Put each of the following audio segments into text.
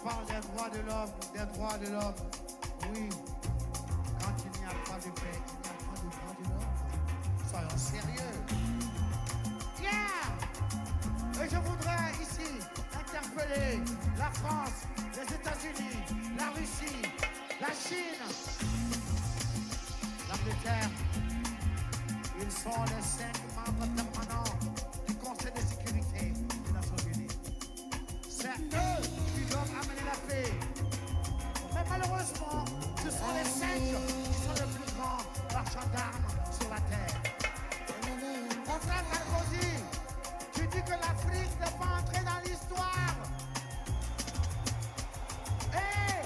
parle des droits de l'homme, des droits de l'homme. Oui, quand il n'y a pas de paix, il n'y a pas de droits de l'homme. Soyons sérieux. Yeah! Et je voudrais ici interpeller la France, les États-Unis, la Russie, la Chine, l'Angleterre. Ils sont les 5 membres permanents du Conseil de sécurité des Nations Unies. C'est eux qui doivent amener la paix. Mais malheureusement, ce sont les 5 qui sont les plus grands marchands d'armes sur la terre. Mon frère Sarkozy, tu dis que l'Afrique n'est pas entrée dans l'histoire. Et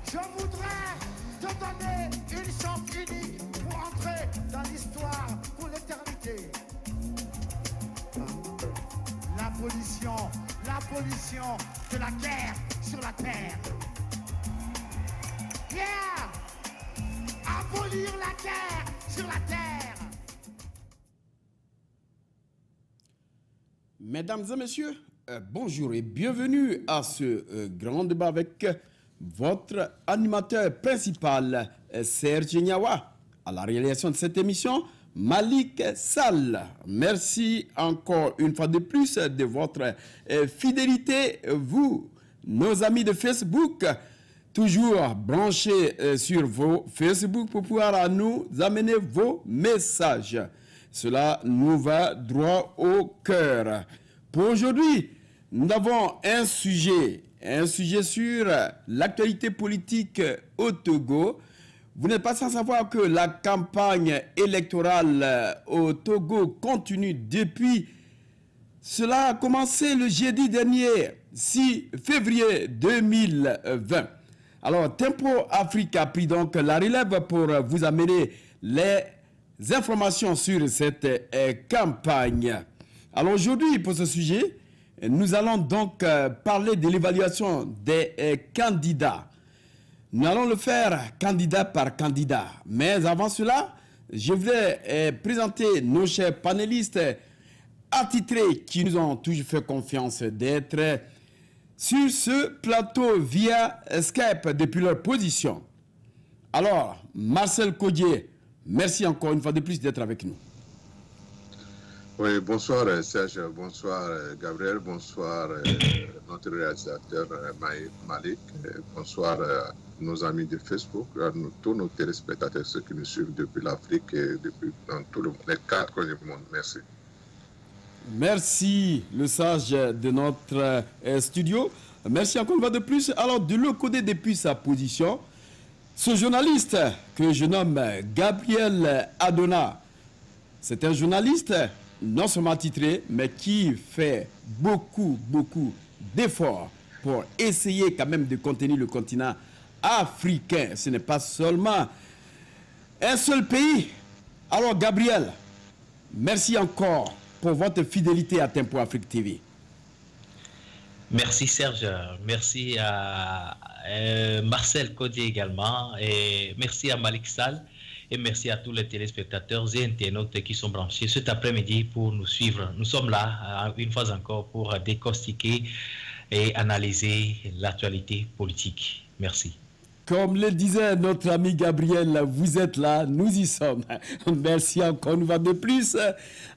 je voudrais te donner une chance unique pour entrer dans l'histoire pour l'éternité. L'abolition de la guerre sur la terre. Yeah! Abolir la guerre sur la terre. Mesdames et messieurs, bonjour et bienvenue à ce grand débat avec votre animateur principal, Serge Niawa. À la réalisation de cette émission, Malik Sall. Merci encore une fois de plus de votre fidélité, vous, nos amis de Facebook, toujours branchés sur vos Facebook pour pouvoir nous amener vos messages. Cela nous va droit au cœur. Pour aujourd'hui, nous avons un sujet sur l'actualité politique au Togo. Vous n'êtes pas sans savoir que la campagne électorale au Togo continue depuis. Cela a commencé le jeudi dernier, 6 février 2020. Alors, Tempo Afrique a pris donc la relève pour vous amener les informations sur cette campagne. Alors aujourd'hui, pour ce sujet, nous allons donc parler de l'évaluation des candidats. Nous allons le faire candidat par candidat. Mais avant cela, je voulais présenter nos chers panélistes attitrés qui nous ont toujours fait confiance d'être sur ce plateau via Skype depuis leur position. Alors, Marcel Kodier, merci encore une fois de plus d'être avec nous. Oui, bonsoir Serge, bonsoir Gabriel, bonsoir notre réalisateur Malik, bonsoir nos amis de Facebook, tous nos téléspectateurs, ceux qui nous suivent depuis l'Afrique et depuis dans tous les 4 coins du monde. Merci. Merci, le sage de notre studio. Merci encore une fois de plus. Alors, de l'autre côté, depuis sa position, ce journaliste que je nomme Gabriel Adona, c'est un journaliste non seulement titré, mais qui fait beaucoup d'efforts pour essayer quand même de contenir le continent africain. Ce n'est pas seulement un seul pays. Alors Gabriel, merci encore pour votre fidélité à Tempo Afrique TV. Merci Serge, merci à Marcel Kodier également, et merci à Malik Sall. Et merci à tous les téléspectateurs et internautes qui sont branchés cet après-midi pour nous suivre. Nous sommes là, une fois encore, pour décortiquer et analyser l'actualité politique. Merci. Comme le disait notre ami Gabriel, vous êtes là, nous y sommes. Merci encore une fois de plus.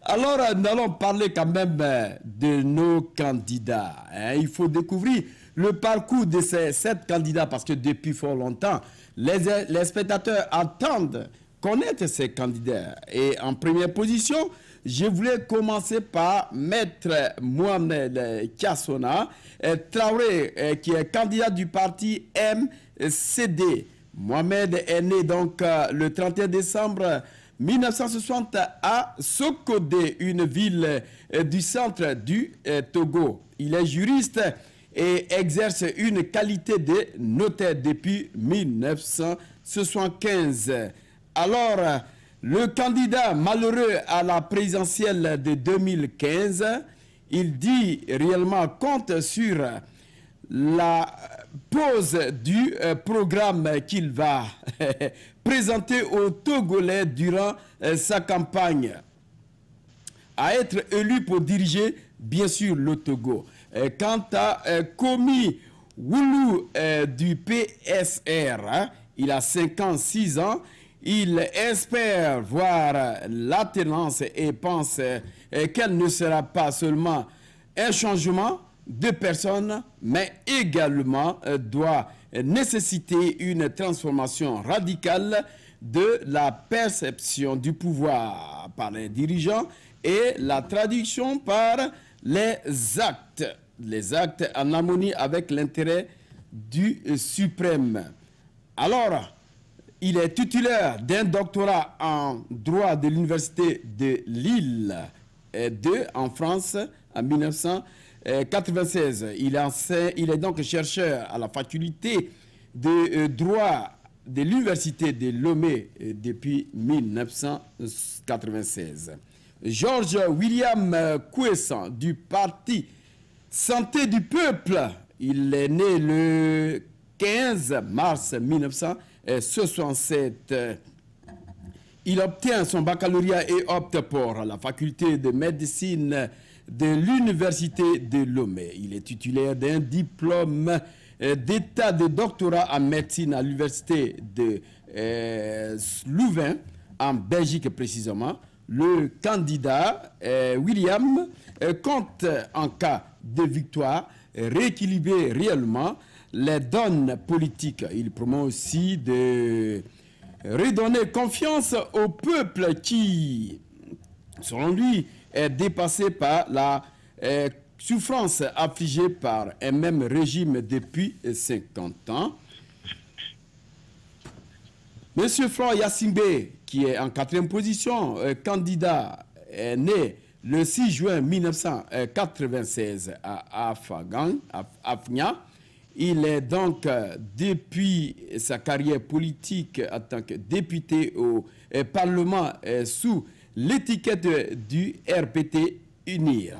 Alors, nous allons parler quand même de nos candidats. Il faut découvrir le parcours de ces 7 candidats parce que depuis fort longtemps, les spectateurs attendent connaître ces candidats. Et en première position, je voulais commencer par Maître Mohamed Kassona Traoré, qui est candidat du parti MCD. Mohamed est né donc le 31 décembre 1960 à Sokodé, une ville du centre du Togo. Il est juriste et exerce une qualité de notaire depuis 1975. Alors, le candidat malheureux à la présidentielle de 2015, il dit réellement compte sur la pose du programme qu'il va présenter aux Togolais durant sa campagne à être élu pour diriger, bien sûr, le Togo. Quant à Komi Woulou du PSR. Hein. Il a 56 ans. Il espère voir l'alternance et pense qu'elle ne sera pas seulement un changement de personnes, mais également doit nécessiter une transformation radicale de la perception du pouvoir par les dirigeants et la traduction par les actes en harmonie avec l'intérêt du suprême. Alors, il est titulaire d'un doctorat en droit de l'université de Lille 2 en France en 1996. Il est donc chercheur à la faculté de droit de l'université de Lomé depuis 1996. Georges William Kouessan du parti Santé du Peuple. Il est né le 15 mars 1967. Il obtient son baccalauréat et opte pour la faculté de médecine de l'université de Lomé. Il est titulaire d'un diplôme d'état de doctorat en médecine à l'université de Louvain, en Belgique précisément. Le candidat William compte en cas de victoire rééquilibrer réellement les donnes politiques. Il promeut aussi de redonner confiance au peuple qui, selon lui, est dépassé par la souffrance affligée par un même régime depuis 50 ans. Monsieur Florent Yacine, qui est en 4e position, candidat, est né le 6 juin 1996 à Afnia. Il est donc, depuis sa carrière politique en tant que député au Parlement, sous l'étiquette du RPT UNIR.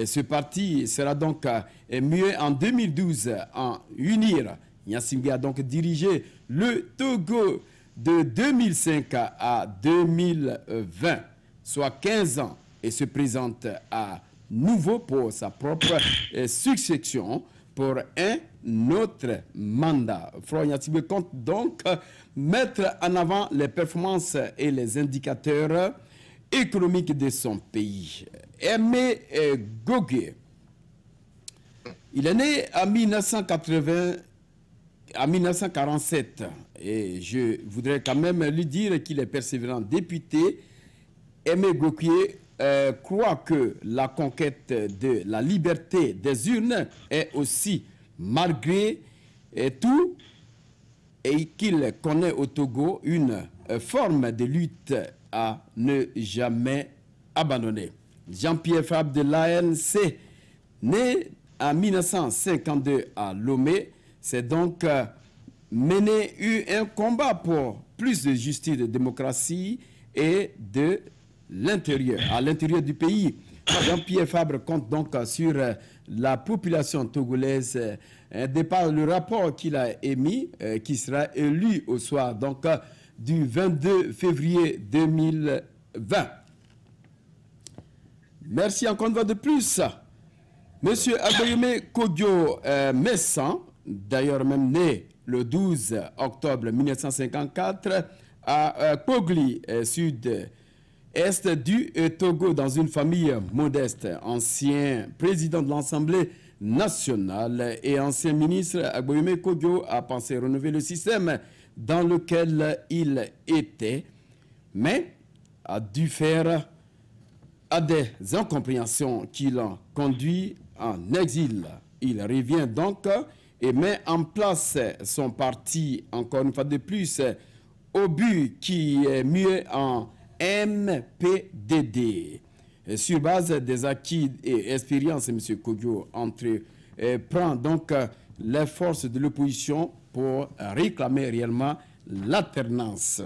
Ce parti sera donc mué en 2012 en UNIR. Yacine a donc dirigé le Togo de 2005 à 2020, soit 15 ans, et se présente à nouveau pour sa propre succession pour un autre mandat. Florent Yacine compte donc mettre en avant les performances et les indicateurs économiques de son pays. Aimé Gogué, il est né en 1947 et je voudrais quand même lui dire qu'il est persévérant député. Aimé Gogué croit que la conquête de la liberté des urnes est aussi, malgré tout, et qu'il connaît au Togo une forme de lutte à ne jamais abandonner. Jean-Pierre Fabre de l'ANC, né en 1952 à Lomé, s'est donc mené un combat pour plus de justice, de démocratie et de l'intérieur, à l'intérieur du pays. Jean-Pierre Fabre compte donc sur la population togolaise de par le rapport qu'il a émis, qui sera élu au soir donc du 22 février 2020. Merci encore une fois de plus. Monsieur Agoyeme Kodjo Messan, d'ailleurs même né le 12 octobre 1954 à Pogli, sud-est du Togo, dans une famille modeste, ancien président de l'Assemblée nationale et ancien ministre, Agoyeme Kodjo a pensé renouveler le système dans lequel il était, mais a dû faire à des incompréhensions qui l'ont conduit en exil. Il revient donc et met en place son parti, encore une fois de plus, au but qui est mieux en MPDD. Sur base des acquis et expériences, M. Kodjo prend donc les forces de l'opposition pour réclamer réellement l'alternance.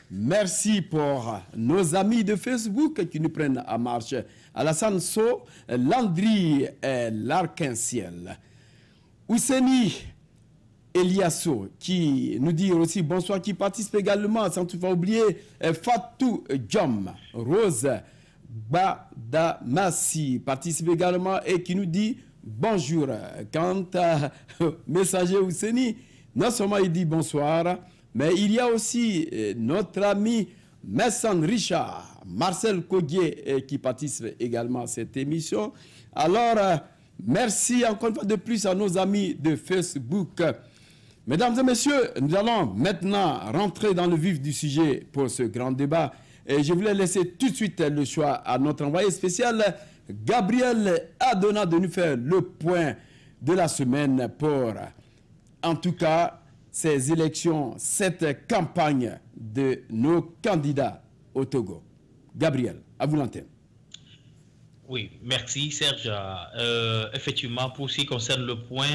Merci pour nos amis de Facebook qui nous prennent en marche. Alassane So, Landry Larc-en-Ciel. Ousseni Eliasso qui nous dit aussi bonsoir, qui participe également, sans toutefois oublier Fatou Djom, Rose Badamassi participe également et qui nous dit bonjour. Quant à Messager Ousseni, non seulement il dit bonsoir, mais il y a aussi notre ami Messan Richard, Marcel Koguier, qui participe également à cette émission. Alors, merci encore une fois de plus à nos amis de Facebook. Mesdames et messieurs, nous allons maintenant rentrer dans le vif du sujet pour ce grand débat. Et je voulais laisser tout de suite le choix à notre envoyé spécial, Gabriel Adona, de nous faire le point de la semaine pour, en tout cas, ces élections, cette campagne de nos candidats au Togo. Gabriel, à vous l'antenne. Oui, merci Serge. Effectivement, pour ce qui concerne le point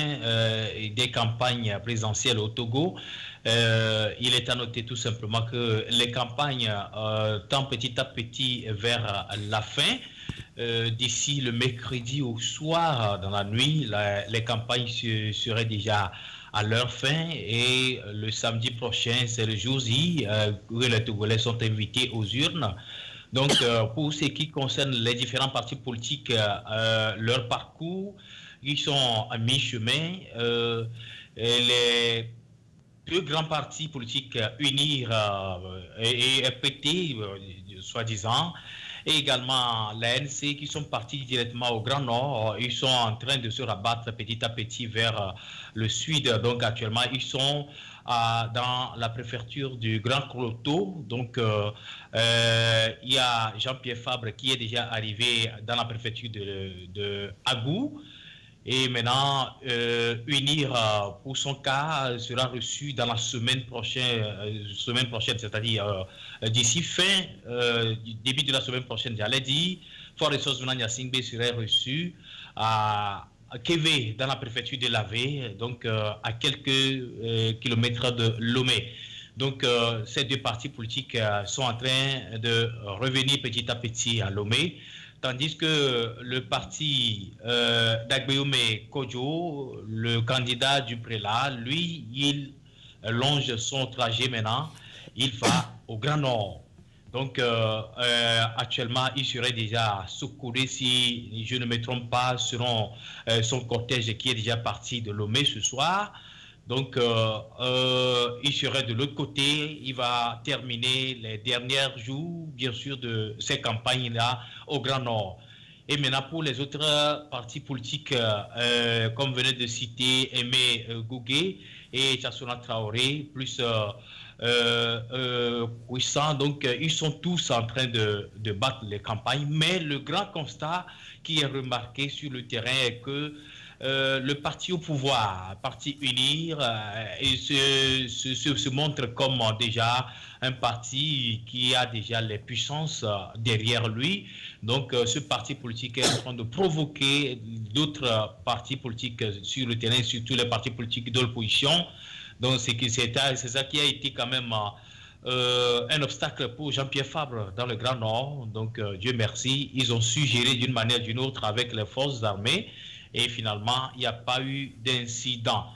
des campagnes présidentielles au Togo, il est à noter tout simplement que les campagnes tendent petit à petit vers la fin. D'ici le mercredi au soir, dans la nuit, les campagnes seraient déjà à leur fin et le samedi prochain, c'est le jour J, où les Togolais sont invités aux urnes. Donc, pour ce qui concerne les différents partis politiques, leur parcours, ils sont à mi-chemin. Les deux grands partis politiques, UNIR et FPT, soi-disant, et également l'ANC, qui sont partis directement au Grand Nord, ils sont en train de se rabattre petit à petit vers le sud. Donc, actuellement, ils sont dans la préfecture du Grand Croto. Donc, il y a Jean-Pierre Fabre qui est déjà arrivé dans la préfecture de Agou. Et maintenant, UNIR, pour son cas, sera reçu dans la semaine prochaine, c'est-à-dire d'ici début de la semaine prochaine, j'allais dire, Foresos Venania Singbe serait reçu à Kévé, dans la préfecture de Lavé, donc à quelques kilomètres de Lomé. Donc, ces deux partis politiques sont en train de revenir petit à petit à Lomé, tandis que le parti d'Agbeyome Kodjo, le candidat du prélat, lui, il longe son trajet maintenant, il va au Grand Nord. Donc, actuellement, il serait déjà secouru, si je ne me trompe pas, selon son cortège qui est déjà parti de Lomé ce soir. Donc, il serait de l'autre côté, il va terminer les derniers jours, bien sûr, de ces campagnes-là au Grand Nord. Et maintenant, pour les autres partis politiques, comme venait de citer Aimé Gougué et Tchassona Traoré, plus puissants, donc ils sont tous en train de battre les campagnes. Mais le grand constat qui est remarqué sur le terrain est que le parti au pouvoir, parti UNIR, se montre comme déjà un parti qui a déjà les puissances derrière lui. Donc ce parti politique est en train de provoquer d'autres partis politiques sur le terrain, surtout les partis politiques de l'opposition. Donc c'est ça qui a été quand même un obstacle pour Jean-Pierre Fabre dans le Grand Nord. Donc Dieu merci, ils ont su gérer d'une manière ou d'une autre avec les forces armées. Et finalement, il n'y a pas eu d'incident.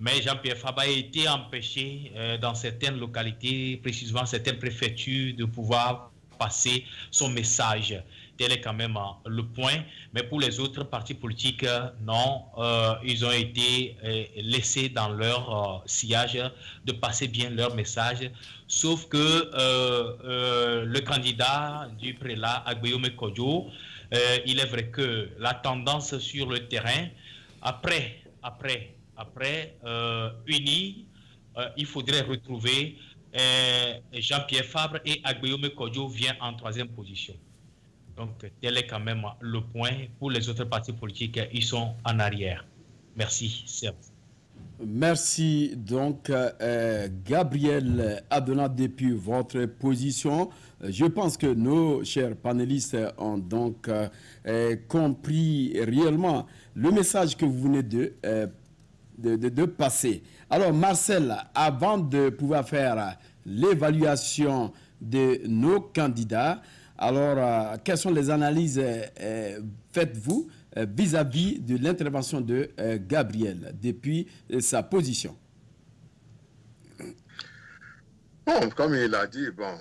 Mais Jean-Pierre Fabre a été empêché dans certaines localités, précisément certaines préfectures, de pouvoir passer son message. Tel est quand même le point. Mais pour les autres partis politiques, non, ils ont été laissés dans leur sillage de passer bien leur message. Sauf que le candidat du prélat, Agbeyome Kodjo, il est vrai que la tendance sur le terrain, après uni, il faudrait retrouver Jean-Pierre Fabre et Agbeyome Kodjo vient en troisième position. Donc, tel est quand même le point. Pour les autres partis politiques, ils sont en arrière. Merci, Serge. Merci donc Gabriel Adona depuis votre position. Je pense que nos chers panélistes ont donc compris réellement le message que vous venez de passer. Alors Marcel, avant de pouvoir faire l'évaluation de nos candidats, alors quelles sont les analyses faites-vous vis-à-vis de l'intervention de Gabriel depuis sa position? Bon, comme il a dit, bon,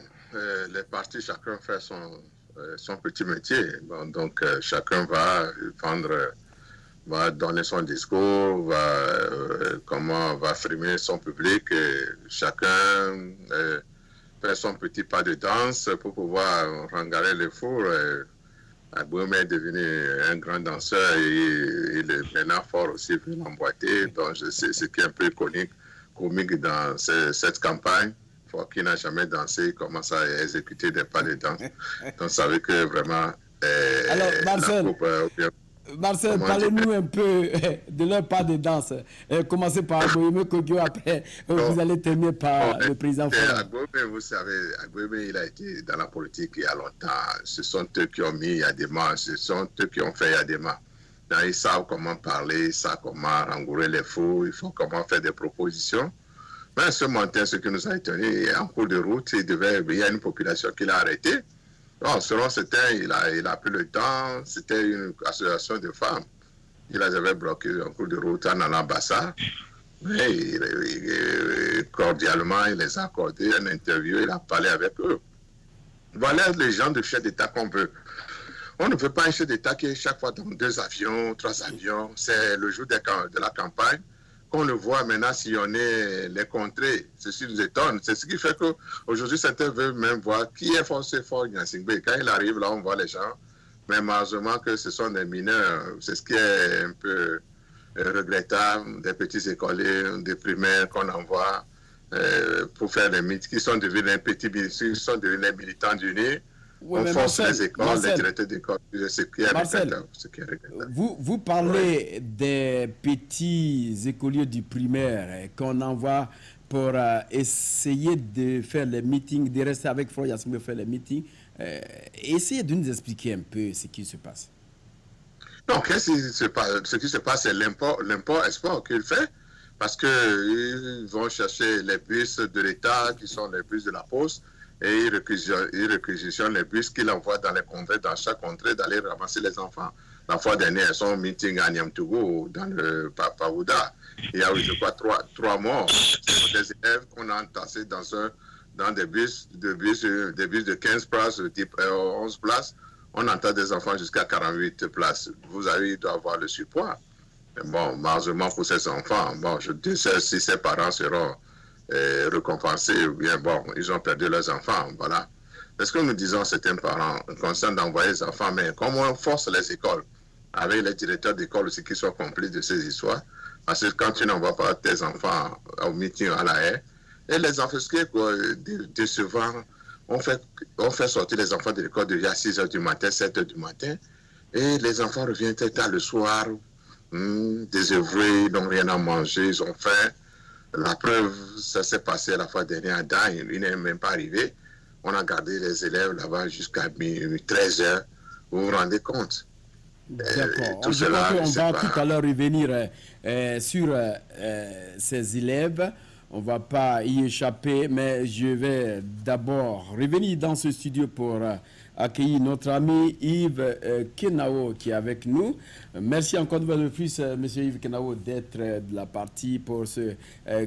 les partis, chacun fait son petit métier. Bon, donc, chacun va vendre va donner son discours, comment va frimer son public, et chacun fait son petit pas de danse pour pouvoir rengarer le four. Agbouémé est devenu un grand danseur et il est maintenant fort aussi pour l'emboîter. Donc, c'est ce qui est un peu comique dans cette campagne. Pour qui n'a jamais dansé, il commence à exécuter des pas de danse. Donc, ça veut que vraiment. Alors, Marcel, parlez-nous un peu de leur pas de danse. Commencez par Agbouémé Kogyo, après vous allez terminer par le président Fora. Agbouémé, vous savez, Agbouémé, il a été dans la politique il y a longtemps. Ce sont eux qui ont mis il y a des mains, ce sont eux qui ont fait il y a des mains. Donc, ils savent comment parler, ils savent comment rengourer les fous, il faut comment faire des propositions. Mais ce matin, ce qui nous a étonné, en cours de route, il y a une population qui l'a arrêté. Bon, selon certains, il a pris le temps, c'était une association de femmes. Il les avait bloqués en cours de route en allant à Bassa. Mais cordialement, il les a accordé une interview, il a parlé avec eux. Voilà les gens de chef d'État qu'on veut. On ne veut pas un chef d'État qui est chaque fois dans 2 avions, 3 avions. C'est le jour de la campagne qu'on le voit maintenant sillonner les contrées. Ceci nous étonne. C'est ce qui fait qu'aujourd'hui, certains veulent même voir qui est forcé fort Nyansingbe. Quand il arrive, là, on voit les gens. Mais malheureusement que ce sont des mineurs. C'est ce qui est un peu regrettable. Des petits écoliers, des primaires qu'on envoie pour faire les mythes, qui sont devenus les militants d'Uni. Oui, on force les écoles, les directeurs d'école. Vous parlez des petits écoliers du primaire qu'on envoie pour essayer de faire les meetings, de rester avec Froy Yasmé faire les meetings. Essayez de nous expliquer un peu ce qui se passe. Non, ce qui se passe, c'est l'import-export qu'il fait, parce qu'ils vont chercher les bus de l'État, qui sont les bus de la Poste, et ils réquisitionnent les bus qu'il envoie dans les contrées, dans chaque contrée, d'aller ramasser les enfants. La fois dernière, son meeting à Niamtougou, dans le Paouda, il y a eu, je crois, 3 morts. Ce sont des élèves qu'on a entassés dans des bus de 15 places, type 11 places. On entend des enfants jusqu'à 48 places. Vous avez, il doit avoir le surpoids. Bon, malheureusement pour ces enfants, bon, je ne sais si ces parents seront récompensés ou bien, bon, ils ont perdu leurs enfants, voilà. Est-ce que nous disons à certains parents, conscients d'envoyer les enfants, mais comment on force les écoles, avec les directeurs d'école aussi qui sont complices de ces histoires, parce que quand tu n'envoies pas tes enfants au meeting à la haie, et les enfants, ce qui est décevant, on fait sortir les enfants de l'école déjà à 6 h du matin, 7 h du matin, et les enfants reviennent très tard le soir, désœuvrés, ils n'ont rien à manger, ils ont faim. La preuve, ça s'est passé la fois dernière à Daïn, il n'est même pas arrivé. On a gardé les élèves là-bas jusqu'à 13 h. Vous vous rendez compte? D'accord. On va tout à l'heure revenir sur ces élèves. On ne va pas y échapper, mais je vais d'abord revenir dans ce studio pour accueillir notre ami Yves Kenao qui est avec nous. Merci encore de plus, M. Yves Kenao, d'être de la partie pour ce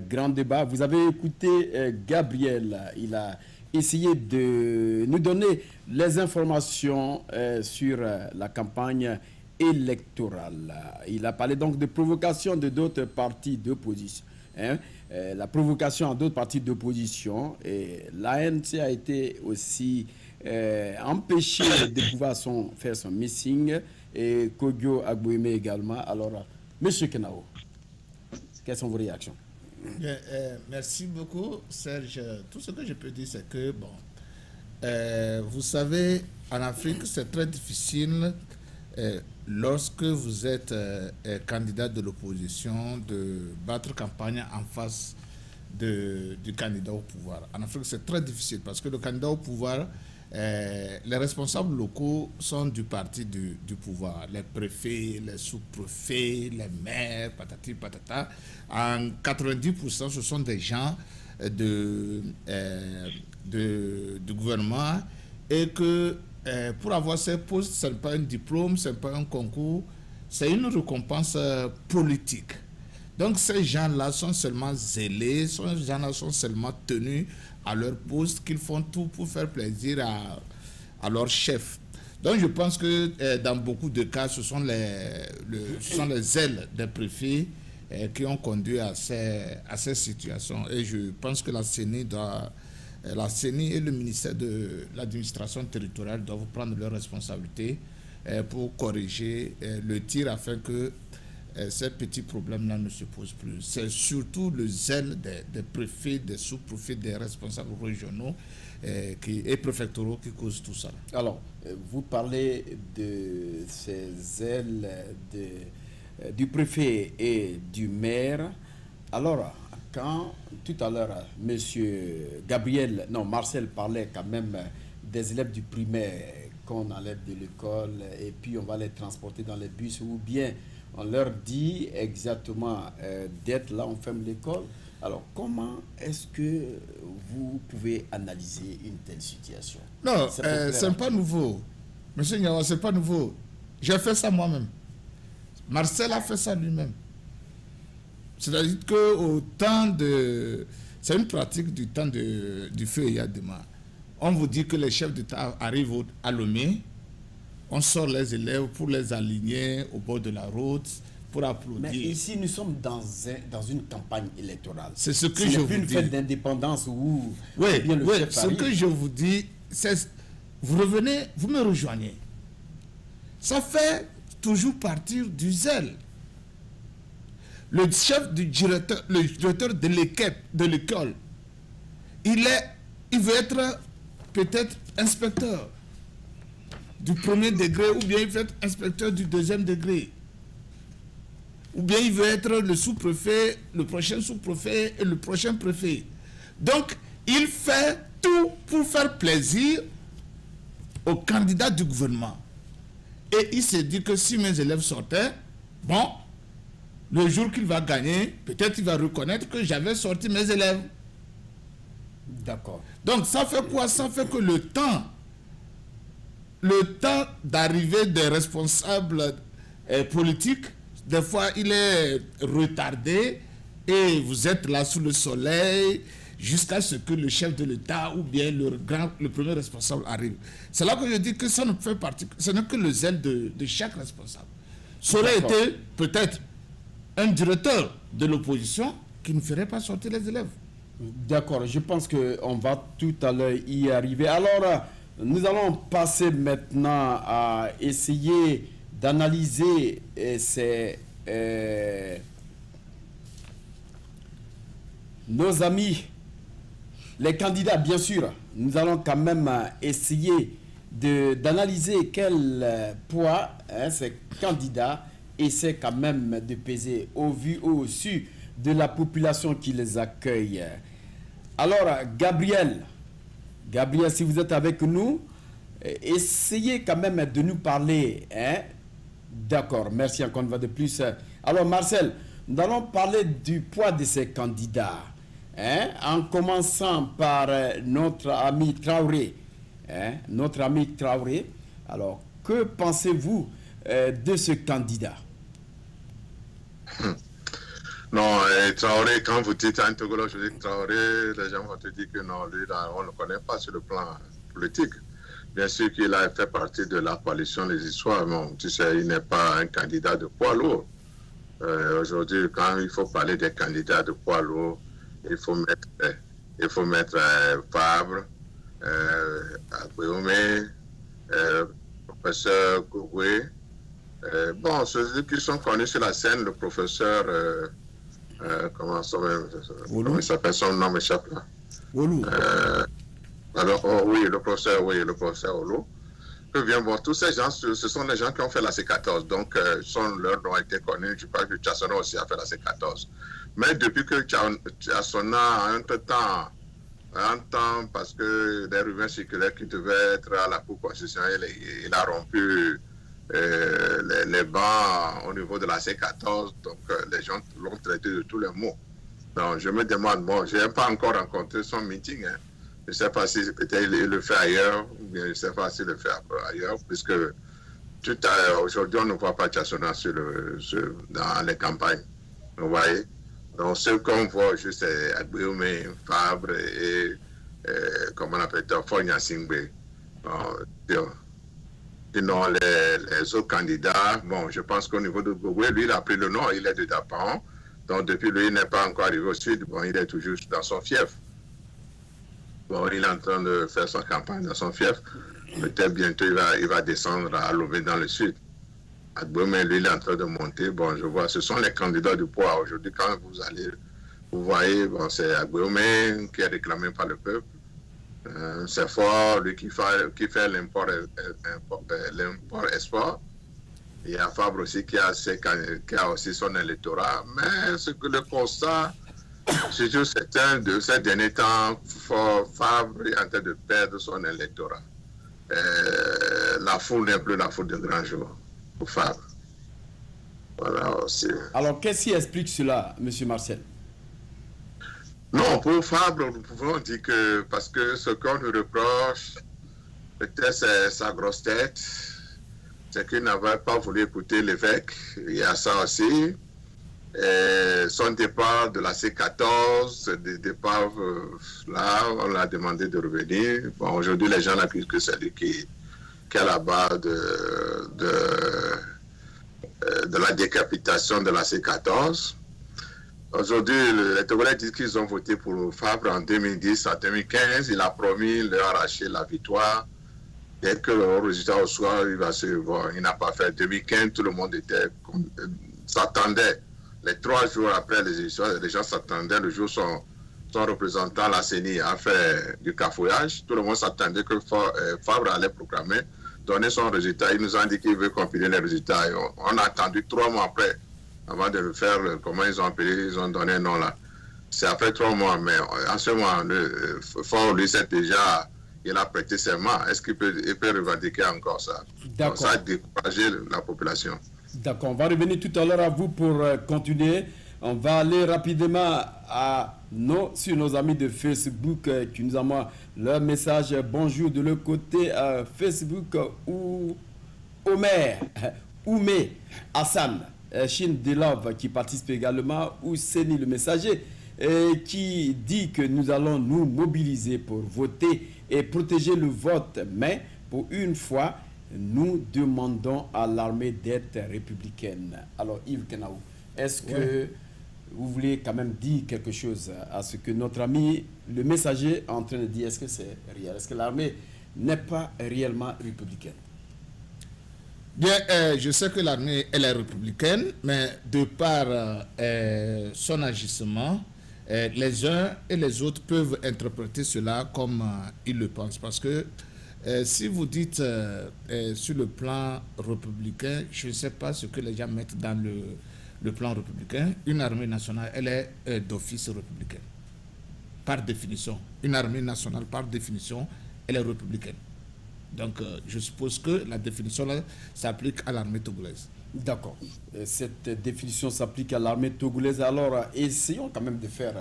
grand débat. Vous avez écouté Gabriel, il a essayé de nous donner les informations sur la campagne électorale. Il a parlé donc de provocation de d'autres partis d'opposition. La provocation à d'autres partis d'opposition. Et l'ANC a été aussi empêché de pouvoir faire son meeting. Et Kogyo Agbouémé également. Alors, M. Kenao, quelles sont vos réactions? Merci beaucoup, Serge. Tout ce que je peux dire, c'est que, bon, vous savez, en Afrique, c'est très difficile lorsque vous êtes candidat de l'opposition de battre campagne en face du candidat au pouvoir. En Afrique, c'est très difficile parce que le candidat au pouvoir, les responsables locaux sont du parti du pouvoir. Les préfets, les sous-préfets, les maires, patati patata. En 90%, ce sont des gens du gouvernement et que pour avoir ces postes, ce n'est pas un diplôme, ce n'est pas un concours, c'est une récompense politique. Donc ces gens-là sont seulement zélés, ces gens-là sont seulement tenus à leur poste, qu'ils font tout pour faire plaisir à leur chef. Donc je pense que dans beaucoup de cas, ce sont les ailes des préfets qui ont conduit à ces situations. Et je pense que la CENI et le ministère de l'administration territoriale doivent prendre leurs responsabilités pour corriger le tir afin que ces petits problèmes-là ne se posent plus. C'est surtout le zèle des préfets, des sous-préfets, des responsables régionaux et préfectoraux qui causent tout ça. Alors, vous parlez de ces zèles du préfet et du maire. Alors, quand tout à l'heure, Marcel parlait quand même des élèves du primaire qu'on enlève de l'école et puis on va les transporter dans les bus, ou bien on leur dit exactement d'être là, on ferme l'école. Alors, comment est-ce que vous pouvez analyser une telle situation? Non, c'est pas nouveau. Monsieur Nyawa, c'est pas nouveau. J'ai fait ça moi-même. Marcel a fait ça lui-même. C'est-à-dire qu'au temps de... C'est une pratique du temps du feu et Yadema. On vous dit que les chefs d'État arrivent à Lomé, on sort les élèves pour les aligner au bord de la route, pour applaudir. Mais ici, nous sommes dans une campagne électorale. C'est ce que je vous dis. Une fête d'indépendance où... Oui, ce que je vous dis, c'est... Vous revenez, vous me rejoignez. Ça fait toujours partir du zèle. Le chef du directeur, le directeur de l'école, il veut être peut-être inspecteur du premier degré, ou bien il veut être inspecteur du deuxième degré, ou bien il veut être le sous-préfet, le prochain sous-préfet et le prochain préfet. Donc, il fait tout pour faire plaisir aux candidats du gouvernement. Et il s'est dit que si mes élèves sortaient, bon, le jour qu'il va gagner, peut-être il va reconnaître que j'avais sorti mes élèves. D'accord. Donc ça fait quoi? Ça fait que le temps d'arrivée des responsables politiques, des fois il est retardé et vous êtes là sous le soleil jusqu'à ce que le chef de l'État ou bien le premier responsable arrive. C'est là que je dis que ça ne fait partie, ce n'est que le zèle de chaque responsable. Ça aurait été peut-être un directeur de l'opposition qui ne ferait pas sortir les élèves. D'accord, je pense qu'on va tout à l'heure y arriver. Alors, nous allons passer maintenant à essayer d'analyser nos amis, les candidats, bien sûr. Nous allons quand même essayer d'analyser quel poids ces candidats essaient quand même de peser au vu ou au su de la population qui les accueille. Alors, Gabriel, si vous êtes avec nous, essayez quand même de nous parler. D'accord, merci encore une fois de plus. Alors, Marcel, nous allons parler du poids de ces candidats. En commençant par notre ami Traoré. Alors, que pensez-vous de ce candidat? Non, Traoré, quand vous dites un Togolais, je dis Traoré, les gens vont te dire que non, lui, là, on ne le connaît pas sur le plan politique. Bien sûr qu'il a fait partie de la coalition des histoires, mais tu sais, il n'est pas un candidat de poids lourd. Aujourd'hui, quand il faut parler des candidats de poids lourd, il faut mettre Fabre, Agbéomé, professeur Gougoué. Bon, ceux qui sont connus sur la scène, le professeur, comment il s'appelle, son nom m'échappe là. Alors, oui, le professeur Olo. Bien, bon, tous ces gens, ce sont les gens qui ont fait la C14, donc leurs noms ont été connus. Je crois que Tchassona aussi a fait la C14. Mais depuis que Tchassona, entre-temps, parce que des rumeurs circulaires qui devaient être à la Cour constitutionnelle, il a rompu les bancs au niveau de la C14, donc les gens l'ont traité de tous les mots. Donc je me demande, bon, je n'ai pas encore rencontré son meeting, hein. Je ne sais pas si peut-être il le fait ailleurs, ou bien je ne sais pas s'il le fait ailleurs, puisque aujourd'hui on ne voit pas Tchassona dans les campagnes. Vous voyez? Donc ce qu'on voit juste c'est Agbéomé, Fabre et comment on appelle ça, Fogna Singbe. Sinon, les autres candidats, bon, je pense qu'au niveau de Gbagbo, lui, il a pris le nom, il est de Dapan. Donc, depuis lui, il n'est pas encore arrivé au sud. Bon, il est toujours dans son fief. Bon, il est en train de faire sa campagne dans son fief. Peut-être bientôt, il va descendre à Lomé dans le sud. Agbomé, lui, il est en train de monter. Bon, je vois, ce sont les candidats du poids. Aujourd'hui, quand vous allez, vous voyez, bon, c'est Agbomé qui est réclamé par le peuple. C'est fort, lui qui fait l'import-export. Il y a Fabre aussi qui a aussi son électorat. Mais ce que le constat, c'est juste de ces derniers temps, Fabre est en train de perdre son électorat. La foule n'est plus la foule de grand jour pour Fabre. Voilà aussi. Alors, qu'est-ce qui explique cela, M. Marcel? Non, pour Fabre, nous pouvons dire que, parce que ce qu'on nous reproche, peut-être c'est sa grosse tête, c'est qu'il n'avait pas voulu écouter l'évêque. Il y a ça aussi. Et son départ de la C14, départ là, on l'a demandé de revenir. Bon, aujourd'hui, les gens l'accusent que c'est lui qui est à la base de la décapitation de la C14. Aujourd'hui, les Togolais disent qu'ils ont voté pour Fabre en 2010, en 2015. Il a promis de leur arracher la victoire. Dès que le résultat au soir, il va se voir. Il n'a pas fait. 2015, tout le monde s'attendait. Les 3 jours après les élections, les gens s'attendaient. Le jour son représentant, la CENI, a fait du cafouillage. Tout le monde s'attendait que Fabre allait proclamer, donner son résultat. Il nous a dit qu'il veut compiler les résultats. Et on a attendu 3 mois après. Avant de le faire, comment ils ont appelé, ils ont donné un nom là. C'est après 3 mois, mais en ce moment, Faure, lui, c'est déjà, il a prêté serment. Est-ce qu'il peut revendiquer encore ça? Donc, ça a découragé la population. D'accord, on va revenir tout à l'heure à vous pour continuer. On va aller rapidement sur nos amis de Facebook qui nous envoient leur message. Bonjour de l'autre côté Facebook ou Oumé Hassan. Chine Delove qui participe également, ou Seni le messager, qui dit que nous allons nous mobiliser pour voter et protéger le vote. Mais pour une fois, nous demandons à l'armée d'être républicaine. Alors Yves Kenaou, est-ce que vous voulez quand même dire quelque chose à ce que notre ami, le messager, est en train de dire? Est-ce que c'est réel? Est-ce que l'armée n'est pas réellement républicaine? Bien, je sais que l'armée, elle est républicaine, mais de par son agissement, les uns et les autres peuvent interpréter cela comme ils le pensent. Parce que si vous dites sur le plan républicain, je ne sais pas ce que les gens mettent dans le plan républicain. Une armée nationale, elle est d'office républicaine, par définition. Une armée nationale, par définition, elle est républicaine. Donc, je suppose que la définition-là s'applique à l'armée togolaise. D'accord. Cette définition s'applique à l'armée togolaise. Alors, essayons quand même de faire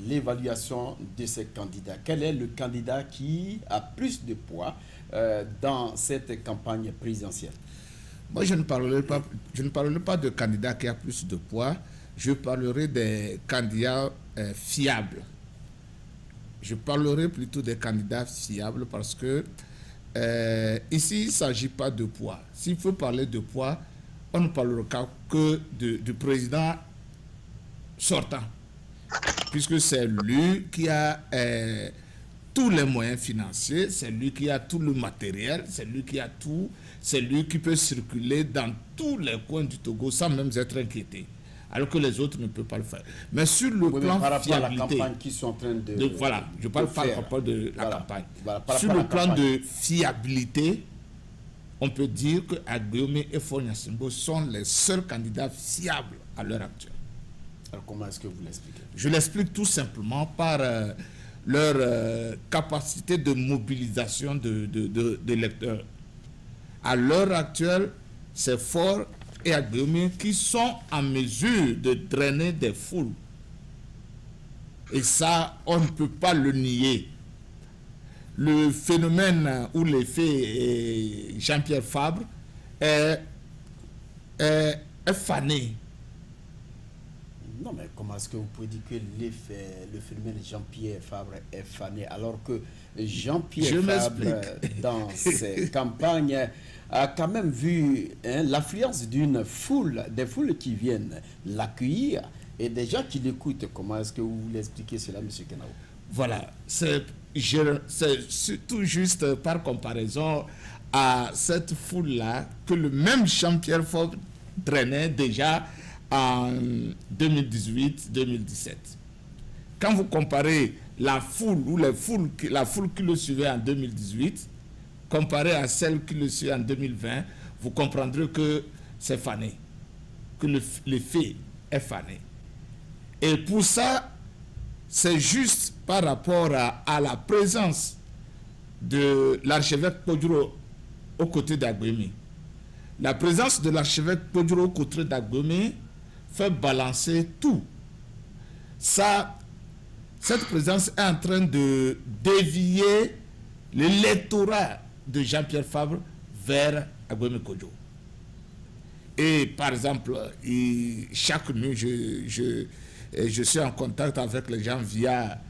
l'évaluation de ces candidats. Quel est le candidat qui a plus de poids dans cette campagne présidentielle? Moi, je ne parlerai pas de candidat qui a plus de poids. Je parlerai des candidats fiables. Je parlerai plutôt des candidats fiables parce que ici, il ne s'agit pas de poids. S'il faut parler de poids, on ne parlera que du président sortant, puisque c'est lui qui a tous les moyens financiers, c'est lui qui a tout le matériel, c'est lui qui a tout, c'est lui qui peut circuler dans tous les coins du Togo sans même être inquiété, alors que les autres ne peuvent pas le faire. Mais sur le plan fiabilité, à la campagne qu'ils sont en train voilà, je parle par rapport de la campagne. Sur le plan de fiabilité, on peut dire que Agbomé et Faure Gnassingbé sont les seuls candidats fiables à l'heure actuelle. Alors comment est-ce que vous l'expliquez? Je l'explique tout simplement par leur capacité de mobilisation de lecteurs. À l'heure actuelle, c'est Faure et Agbomé qui sont en mesure de drainer des foules. Et ça, on ne peut pas le nier. Le phénomène ou l'effet Jean-Pierre Fabre est fané. Non, mais comment est-ce que vous pouvez dire que le phénomène Jean-Pierre Fabre est fané alors que Jean-Pierre Fabre, dans ses campagnes, a quand même vu l'affluence des foules qui viennent l'accueillir et des gens qui l'écoutent. Comment est-ce que vous voulez expliquer cela, M. Kenao? Voilà, c'est tout juste par comparaison à cette foule-là que le même Jean-Pierre Fabre drainait déjà en 2018-2017. Quand vous comparez la foule ou la foule qui le suivait en 2018, comparée à celle qui le suit en 2020, vous comprendrez que c'est fané, que l'effet est fané. Et pour ça, c'est juste par rapport à la présence de l'archevêque Podjoro aux côtés d'Agbemi. La présence de l'archevêque Podjoro aux côtés d'Agbemi fait balancer tout. Cette présence est en train de dévier l'électorat de Jean-Pierre Fabre vers Agbemi Kodjo. Et par exemple, chaque nuit, je suis en contact avec les gens via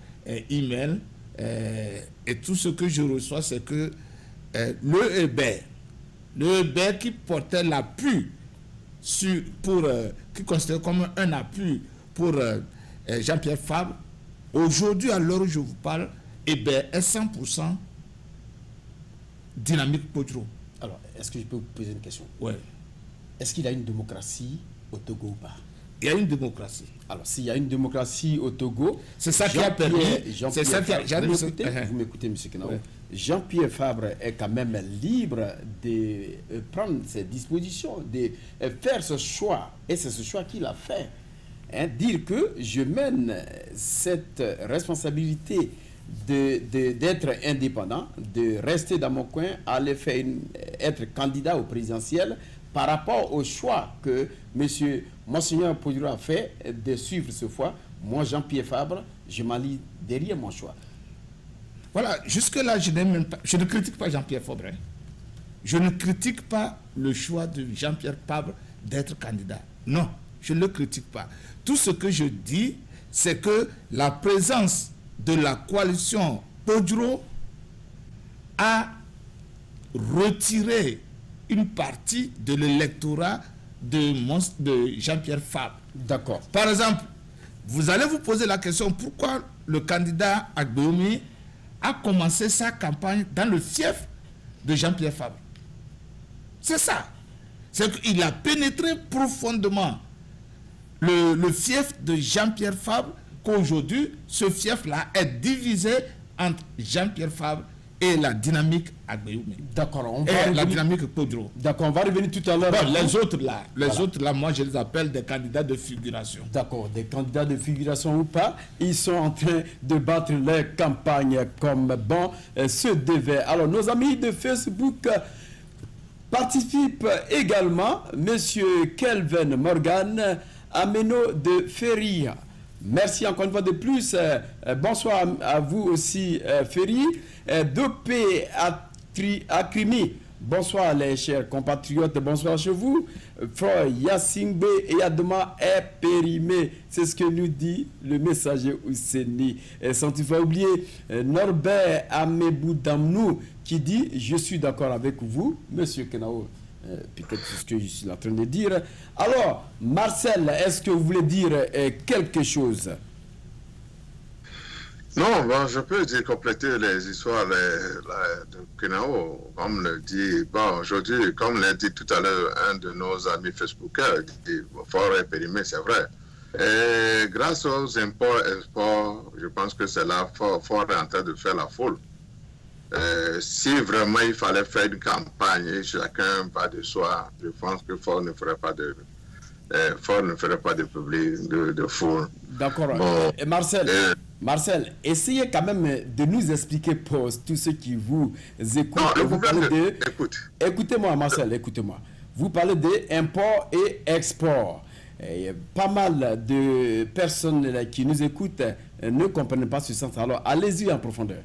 email et tout ce que je reçois, c'est que le EB qui portait l'appui qui considère comme un appui pour Jean-Pierre Fabre, aujourd'hui, à l'heure où je vous parle, est 100% dynamique Podjoro. Alors, est-ce que je peux vous poser une question? Oui. Est-ce qu'il y a une démocratie au Togo ou pas? Il y a une démocratie. Alors, s'il y a une démocratie au Togo, c'est ça qui a permis. C'est ça qui a. Vous m'écoutez, M. Kenao? Ouais. Jean-Pierre Fabre est quand même libre de prendre ses dispositions, de faire ce choix. Et c'est ce choix qu'il a fait. Dire que je mène cette responsabilité d'être indépendant, de rester dans mon coin, aller être candidat au présidentiel par rapport au choix que Monseigneur Podjoro a fait de suivre ce choix. Moi, Jean-Pierre Fabre, je m'allie derrière mon choix. Voilà, jusque-là, je ne critique pas Jean-Pierre Fabre. Je ne critique pas le choix de Jean-Pierre Fabre d'être candidat. Non, je ne le critique pas. Tout ce que je dis, c'est que la présence de la coalition Podjoro a retiré une partie de l'électorat de Jean-Pierre Fabre. D'accord. Par exemple, vous allez vous poser la question pourquoi le candidat Agbemi a commencé sa campagne dans le fief de Jean-Pierre Fabre. C'est ça. C'est qu'il a pénétré profondément le fief de Jean-Pierre Fabre, qu'aujourd'hui, ce fief-là est divisé entre Jean-Pierre Fabre et la dynamique Agbemi. D'accord. La dynamique Podjoro. D'accord, on va revenir tout à l'heure. Bon, les autres là, moi je les appelle des candidats de figuration. D'accord, des candidats de figuration ou pas, ils sont en train de battre leur campagne comme bon se devait. Alors, nos amis de Facebook participent également. Monsieur Kelvin Morgan, Ameno de Ferry. Merci encore une fois de plus. Bonsoir à vous aussi, Ferry. Dopé Akrimi. Bonsoir les chers compatriotes. Bonsoir chez vous. Frère Yassingbe et Adama est périmé. C'est ce que nous dit le messager Ouseni. Sans toutefois oublier Norbert Ameboudamnou qui dit « Je suis d'accord avec vous, Monsieur Kenao ». Peut-être c'est ce que je suis en train de dire. Alors, Marcel, est-ce que vous voulez dire quelque chose? Non, bon, je peux dire compléter les histoires de Kenao, comme le dit, bon, aujourd'hui, comme l'a dit tout à l'heure un de nos amis Facebookers, dit fort est périmé, c'est vrai. Et grâce aux imports-exports, je pense que c'est là fort est en train de faire la foule. Si vraiment il fallait faire une campagne et chacun va de soi, je pense que Fort ne ferait pas de public, de foule. D'accord. Bon, Marcel, essayez quand même de nous expliquer pour tous ceux qui vous écoutent. Non, Écoutez-moi, Marcel, écoutez-moi. Vous parlez d'import et export. Il y a pas mal de personnes qui nous écoutent ne comprennent pas ce sens. Alors, allez-y en profondeur.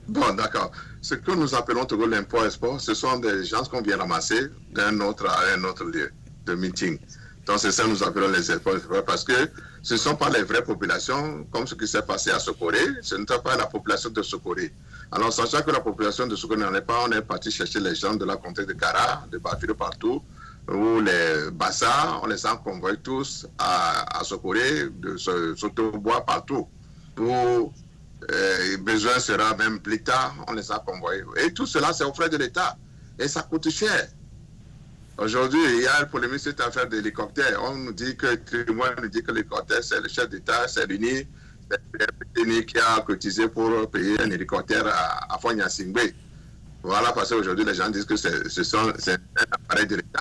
Bon, d'accord. Ce que nous appelons Togo l'import-export, ce sont des gens qu'on vient ramasser d'un autre à un autre lieu de meeting. Donc, c'est ça que nous appelons les import-exports parce que ce ne sont pas les vraies populations, comme ce qui s'est passé à Sokoré. Ce n'est pas la population de Sokoré. Alors, sachant que la population de Sokone n'en est pas, on est parti chercher les gens de la comté de Kara, de Bafiro partout, ou les Bassa, on les a convoyés tous à Sokoré, de Sotobois partout. Pour besoin sera même plus tard, on les a convoyés. Et tout cela, c'est aux frais de l'État. Et ça coûte cher. Aujourd'hui, il y a une polémique sur cette affaire d'hélicoptère. On nous dit que l'hélicoptère, c'est le chef d'État, c'est l'UNI, qui a cotisé pour payer un hélicoptère à Fonya Singbe. Voilà, parce qu'aujourd'hui, les gens disent que c'est un appareil de l'État.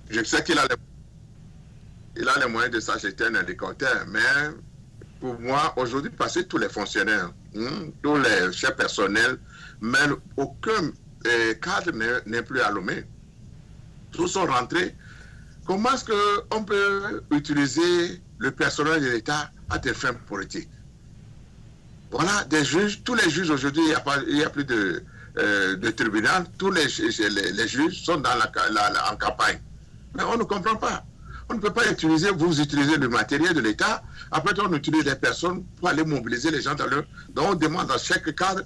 Je sais qu'il a les moyens de s'acheter un hélicoptère, mais pour moi, aujourd'hui, parce que tous les fonctionnaires, tous les chefs personnels, même aucun cadre n'est plus allumé. Tous sont rentrés. Comment est-ce qu'on peut utiliser le personnel de l'État à des fins politiques? Voilà, des juges, tous les juges aujourd'hui, il n'y a plus de tribunal, tous les juges sont en campagne. Mais on ne comprend pas. On ne peut pas vous utilisez le matériel de l'État, après on utilise les personnes pour aller mobiliser les gens dans le... Donc on demande dans chaque cadre,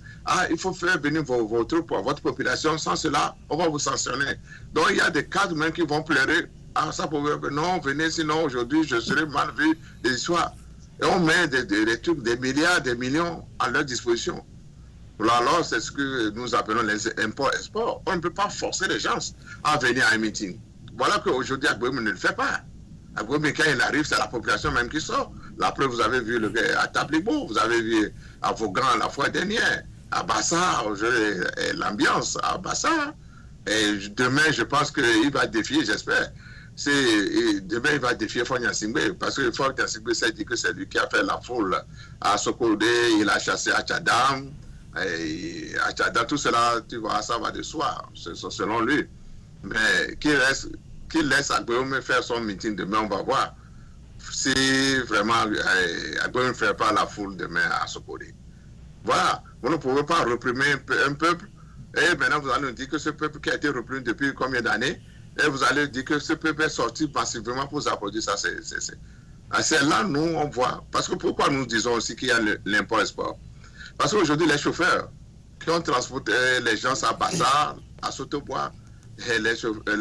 il faut faire venir vos troupes pour votre population, sans cela, on va vous sanctionner. Donc il y a des cadres même qui vont pleurer, ça pour non, venez, sinon aujourd'hui je serai mal vu, des histoires. Et on met des trucs, des milliards, des millions à leur disposition. Alors c'est ce que nous appelons les imports-exports. On ne peut pas forcer les gens à venir à un meeting. Voilà qu'aujourd'hui, Agboum ne le fait pas. Agboum, quand il arrive, c'est la population même qui sort. La preuve, vous avez vu à Tablibo, vous avez vu à Vaughan la fois dernière, à Bassa, l'ambiance à Bassa. Et demain, je pense qu'il va défier, j'espère. Demain, il va défier Fonya Singbe, parce que Fonya Singbe s'est dit que c'est lui qui a fait la foule à Sokodé, il a chassé à Tchadam. Et à Tchadam, tout cela, tu vois, ça va de soi, selon lui. Mais qu'il laisse Agboum faire son meeting demain, on va voir si vraiment Agboum ne fait pas la foule demain à Sokodé. Voilà, vous ne pouvez pas réprimer un peuple, et maintenant vous allez nous dire que ce peuple qui a été réprimé depuis combien d'années, et vous allez dire que ce peuple est sorti massivement pour vous applaudir, ça c'est là, nous, on voit, parce que pourquoi nous disons aussi qu'il y a l'import-export? Parce qu'aujourd'hui, les chauffeurs qui ont transporté les gens à Bassa, à Sotobois, et les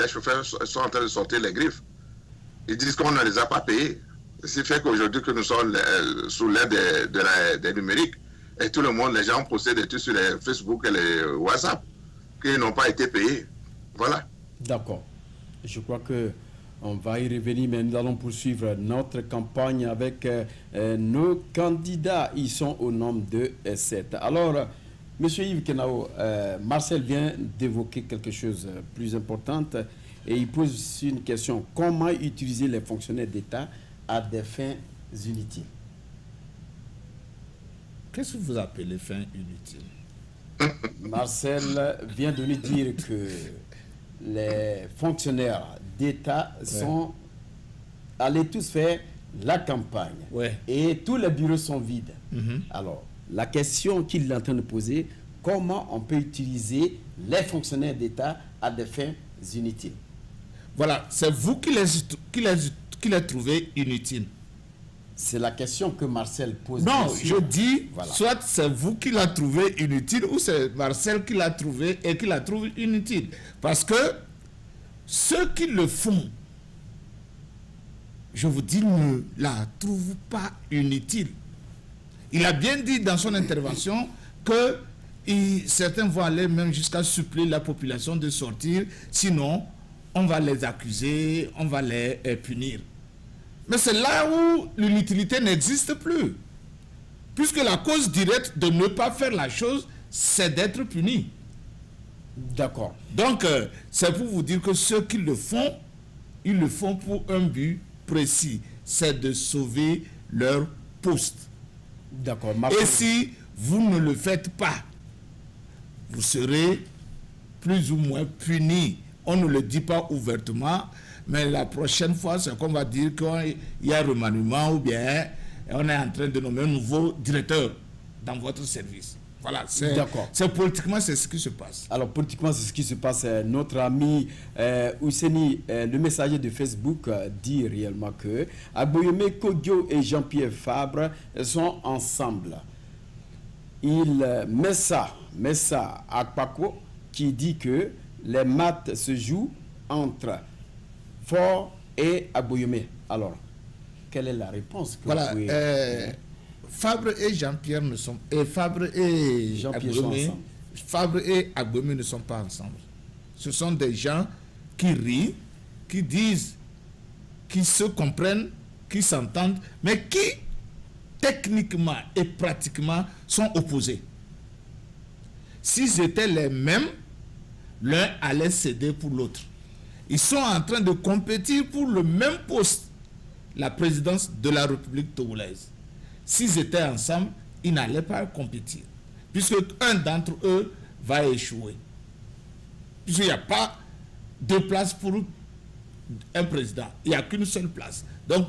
chauffeurs sont en train de sortir les griffes. Ils disent qu'on ne les a pas payés. Ce qui fait qu'aujourd'hui que nous sommes sous l'aide des numériques, et tout le monde, les gens possèdent des trucs sur les Facebook et les WhatsApp qui n'ont pas été payés. Voilà. D'accord. Je crois qu'on va y revenir, mais nous allons poursuivre notre campagne avec nos candidats. Ils sont au nombre de 7. Alors, Monsieur Yves Kenao, Marcel vient d'évoquer quelque chose de plus important et il pose une question. Comment utiliser les fonctionnaires d'État à des fins inutiles? Qu'est-ce que vous appelez fins inutiles? Marcel vient de nous dire que les fonctionnaires d'État sont allés tous faire la campagne et tous les bureaux sont vides. Alors, la question qu'il est en train de poser, comment on peut utiliser les fonctionnaires d'État à des fins inutiles? Voilà, c'est vous qui les trouvez inutiles. C'est la question que Marcel pose. Non, je dis, soit c'est vous qui la trouvez inutile, ou c'est Marcel qui l'a trouvé et qui la trouve inutile. Parce que ceux qui le font, je vous dis, ne la trouvent pas inutile. Il a bien dit dans son intervention que certains vont aller même jusqu'à supplier la population de sortir, sinon on va les accuser, on va les punir. Mais c'est là où l'inutilité n'existe plus. Puisque la cause directe de ne pas faire la chose, c'est d'être puni. D'accord. Donc, c'est pour vous dire que ceux qui le font, ils le font pour un but précis, c'est de sauver leur poste. D'accord. Et si vous ne le faites pas, vous serez plus ou moins puni. On ne le dit pas ouvertement, mais la prochaine fois, c'est qu'on va dire qu'il y a un remaniement ou bien on est en train de nommer un nouveau directeur dans votre service. Voilà, D'accord. c'est politiquement, c'est ce qui se passe. Alors, politiquement, c'est ce qui se passe. Notre ami Ouseni, le messager de Facebook, dit réellement que Agboyeme Kogyo et Jean-Pierre Fabre sont ensemble. Il met ça à Kpako, qui dit que les matchs se jouent entre Fort et Agboyeme. Alors, quelle est la réponse que voilà, vous pouvez... Fabre et Jean-Pierre ne sont... Et Fabre et Jean-Pierre sont ensemble. Fabre et Agboyeme ne sont pas ensemble. Ce sont des gens qui rient, qui disent, qui se comprennent, qui s'entendent, mais qui, techniquement et pratiquement, sont opposés. S'ils étaient les mêmes, l'un allait céder pour l'autre. Ils sont en train de compétir pour le même poste, la présidence de la République togolaise. S'ils étaient ensemble, ils n'allaient pas compétir, puisque un d'entre eux va échouer. Puisqu'il n'y a pas de place pour un président, il n'y a qu'une seule place. Donc,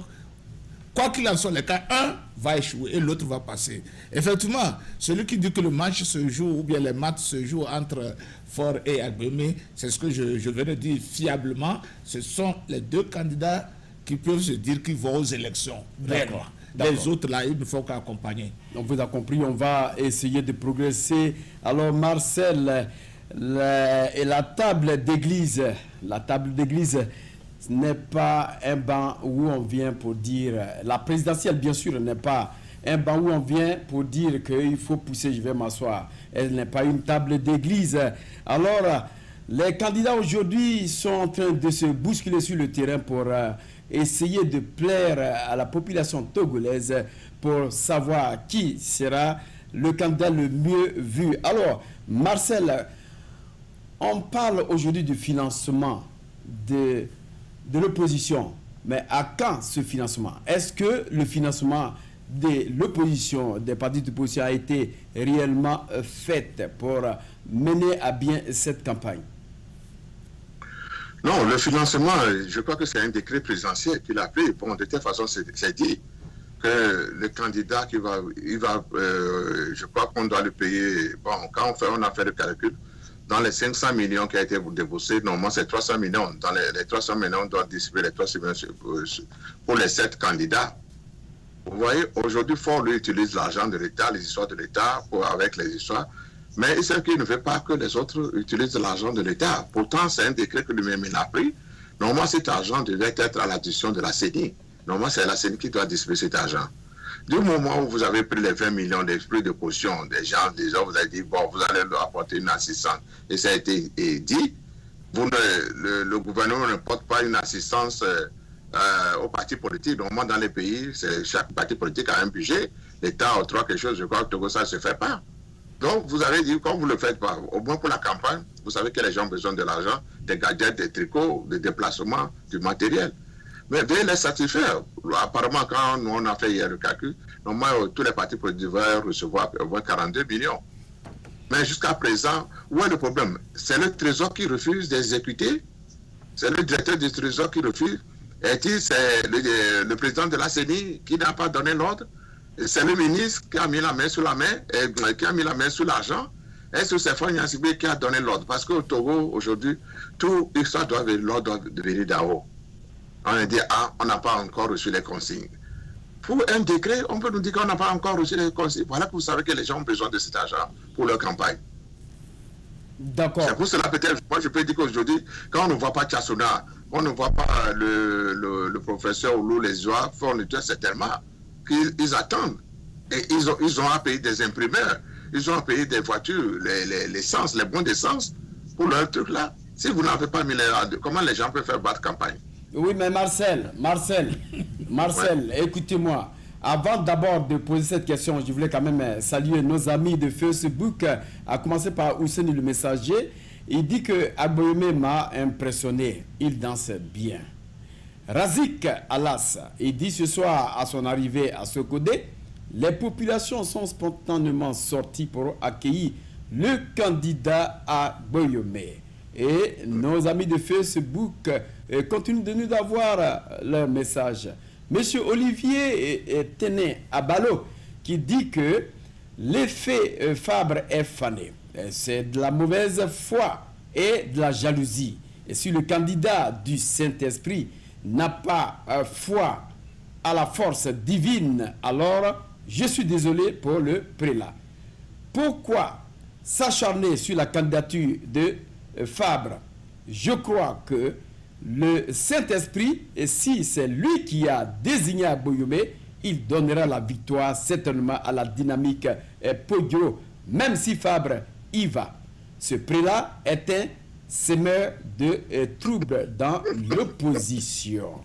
quoi qu'il en soit le cas, un va échouer et l'autre va passer. Effectivement, celui qui dit que le match se joue, ou bien les matchs se jouent entre Fort et Agboyeme, c'est ce que je viens de dire fiablement, ce sont les deux candidats qui peuvent se dire qu'ils vont aux élections. Réellement. Les autres, là, il ne faut qu'accompagner. On vous a compris, on va essayer de progresser. Alors, Marcel, la table d'église, ce n'est pas un banc où on vient pour dire... La présidentielle, bien sûr, n'est pas un banc où on vient pour dire qu'il faut pousser, je vais m'asseoir. Elle n'est pas une table d'église. Alors, les candidats aujourd'hui sont en train de se bousculer sur le terrain pour essayer de plaire à la population togolaise pour savoir qui sera le candidat le mieux vu. Alors, Marcel, on parle aujourd'hui du financement de l'opposition. Mais à quand ce financement? Est-ce que le financement de l'opposition, des partis d'opposition a été réellement fait pour mener à bien cette campagne? Non, le financement, je crois que c'est un décret présidentiel qu'il a pris. Bon, de toute façon, c'est dit que le candidat qui va, je crois qu'on doit le payer. Bon, quand on a fait le calcul, dans les 500 millions qui a été déboursés, normalement c'est 300 millions. Dans les 300 millions, on doit distribuer les 300 millions pour les 7 candidats. Vous voyez, aujourd'hui, Fort lui utilise l'argent de l'État, les histoires de l'État, avec les histoires. Mais il sait qu'il ne veut pas que les autres utilisent l'argent de l'État. Pourtant, c'est un décret que lui-même il a pris. Normalement, cet argent devait être à la discussion de la CENI. Normalement, c'est la CENI qui doit distribuer cet argent. Du moment où vous avez pris les 20 millions d'esprit de caution des gens, vous avez dit, bon, vous allez leur apporter une assistance. Et ça a été dit, le gouvernement ne porte pas une assistance aux partis politiques. Normalement, dans les pays, chaque parti politique a un budget. L'État octroie quelque chose, je crois que Togo, ça ne se fait pas. Donc, vous avez dit, quand vous ne le faites pas, au moins pour la campagne, vous savez que les gens ont besoin de l'argent, des gadgets, des tricots, des déplacements, du matériel. Mais veuillez les satisfaire. Apparemment, quand nous on a fait hier le calcul, normalement, tous les partis politiques devaient recevoir au moins 42 millions. Mais jusqu'à présent, où est le problème? C'est le Trésor qui refuse d'exécuter. C'est le directeur du Trésor qui refuse. Et c'est le président de la CENI qui n'a pas donné l'ordre. C'est le ministre qui a mis la main sur la main, qui a mis la main sur l'argent. Est-ce que c'est Faure Gnassingbé qui a donné l'ordre? Parce qu'au Togo, aujourd'hui, tout l'histoire doit l'ordre de venir d'en haut. On a dit, on n'a pas encore reçu les consignes. Pour un décret, on peut nous dire qu'on n'a pas encore reçu les consignes. Voilà que vous savez que les gens ont besoin de cet argent pour leur campagne. D'accord. C'est pour cela peut-être, moi je peux dire qu'aujourd'hui, quand on ne voit pas Tchassona, on ne voit pas le professeur Oulou les oies, certainement qu'ils attendent. Et ils ont à payer des imprimeurs, ils ont à payer des voitures, l'essence, les bons d'essence pour leur truc là. Si vous n'avez pas mis les... Comment les gens peuvent faire battre campagne? Oui, mais Marcel, ouais. Écoutez-moi. Avant d'abord de poser cette question, je voulais quand même saluer nos amis de Facebook, à commencer par Ouseni le messager. Il dit que Agboyeme m'a impressionné, il danse bien. Razik Alas, il dit ce soir à son arrivée à Sokodé, les populations sont spontanément sorties pour accueillir le candidat Agboyeme. Et nos amis de Facebook continuent de nous avoir leur message. Monsieur Olivier Téné Abalo qui dit que l'effet Fabre est fané. C'est de la mauvaise foi et de la jalousie. Et si le candidat du Saint-Esprit n'a pas foi à la force divine, alors je suis désolé pour le prélat. Pourquoi s'acharner sur la candidature de Fabre? Je crois que le Saint-Esprit, et si c'est lui qui a désigné Aboyoumé, il donnera la victoire certainement à la dynamique Podio, même si Fabre y va. Ce prélat est un semeur de troubles dans l'opposition.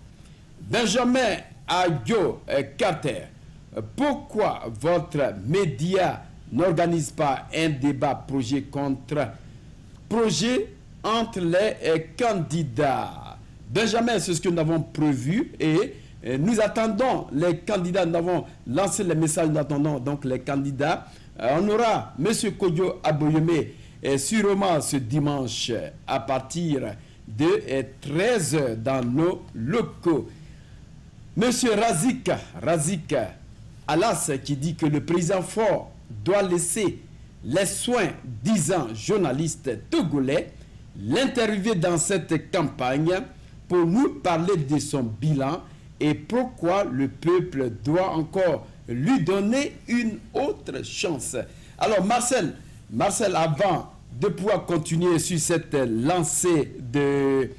Benjamin Ayo Carter, pourquoi votre média n'organise pas un débat projet contre projet entre les candidats? Benjamin, c'est ce que nous avons prévu et nous attendons les candidats. Nous avons lancé les messages, nous attendons donc les candidats. On aura M. Kodjo Aboyoumé sûrement ce dimanche à partir de 13h dans nos locaux. M. Razik Alas qui dit que le président Faure doit laisser les soins, disant journaliste togolais, l'interviewer dans cette campagne pour nous parler de son bilan et pourquoi le peuple doit encore lui donner une autre chance. Alors Marcel, avant de pouvoir continuer sur cette lancée de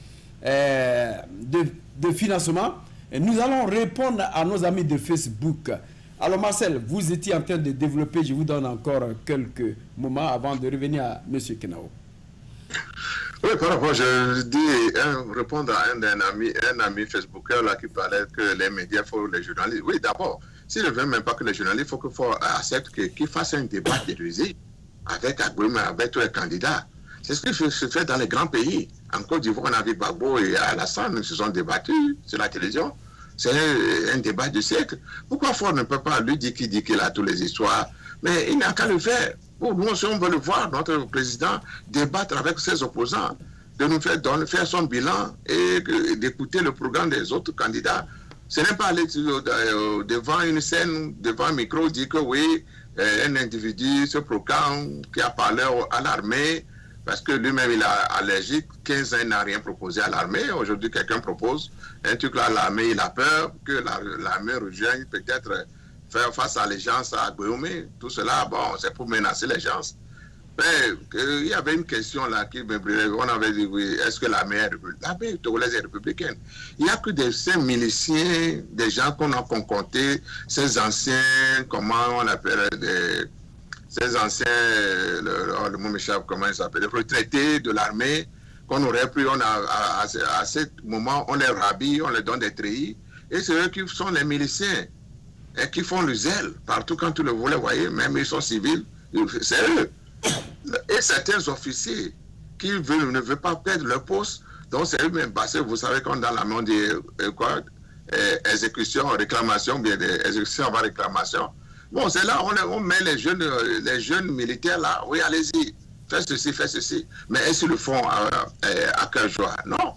financement, nous allons répondre à nos amis de Facebook. Alors Marcel, vous étiez en train de développer, je vous donne encore quelques moments avant de revenir à M. Kenao. Oui, par rapport, je dis, répondre à un ami Facebooker là, qui parlait que les médias, faut les journalistes. Oui, d'abord, s'il ne veut même pas que les journalistes, il faut qu'il accepte qu'ils fassent un débat télévisé avec Aboyoumé, avec tous les candidats. C'est ce qui se fait dans les grands pays. En Côte d'Ivoire, on a vu Gbagbo et Alassane, ils se sont débattus sur la télévision. C'est un débat du siècle. Pourquoi Faure ne peut pas lui dire qu'il a toutes les histoires? Mais il n'a qu'à le faire. Pour nous, si on veut le voir, notre président débattre avec ses opposants, de nous faire son bilan et d'écouter le programme des autres candidats. Ce n'est pas aller devant une scène, devant un micro, dire que oui, un individu se proclame qui a parlé à l'armée, parce que lui-même il est allergique, 15 ans il n'a rien proposé à l'armée. Aujourd'hui, quelqu'un propose un truc là à l'armée, il a peur que l'armée rejoigne, peut-être faire face à l'allégeance à Aboyoumé. Tout cela, bon, c'est pour menacer les gens. Mais il y avait une question là qui me brûlait. On avait dit, oui, est-ce que l'armée togolaise est républicaine? Il n'y a que des saints miliciens, des gens qu'on a concoctés, ces anciens, comment on appelle, ces anciens, le mot m'échappe, comment ils s'appellent, les retraités de l'armée, qu'on aurait pris, à ce moment, on les rhabille, on les donne des treillis, et c'est eux qui sont les miliciens, et qui font le zèle, partout quand vous les voyez, même ils sont civils, c'est eux. Et certains officiers qui ne veulent pas perdre leur poste, donc c'est eux-mêmes, parce que vous savez qu'on dans la monde exécution, réclamation, bien exécution avant réclamation. Bon, c'est là on met les jeunes militaires là, oui, allez-y, faites ceci. Mais est-ce qu'ils le font à cœur joie? Non.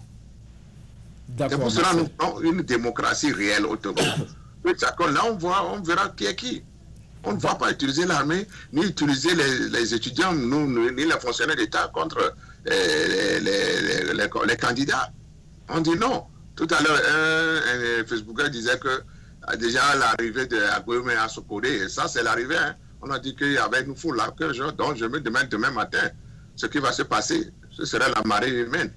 C'est pour cela que nous avons une démocratie réelle au Togo. Là, on verra qui est qui. On ne va pas utiliser l'armée, ni utiliser les étudiants, ni les fonctionnaires d'État contre les candidats. On dit non. Tout à l'heure, un Facebooker disait que déjà l'arrivée de Aboyoumé à Sokode, et ça c'est l'arrivée. Hein. On a dit qu'il y avait une foule là, donc je me demande demain matin ce qui va se passer. Ce serait la marée humaine.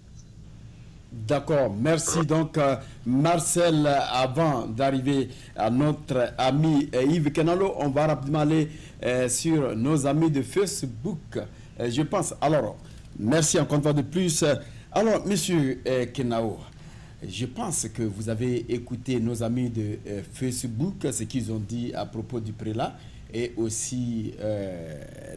D'accord, merci. Donc, Marcel, avant d'arriver à notre ami Yves Kenalo, on va rapidement aller sur nos amis de Facebook. Je pense, alors, merci encore une fois de plus. Alors, monsieur Kenao, je pense que vous avez écouté nos amis de Facebook, ce qu'ils ont dit à propos du prélat et aussi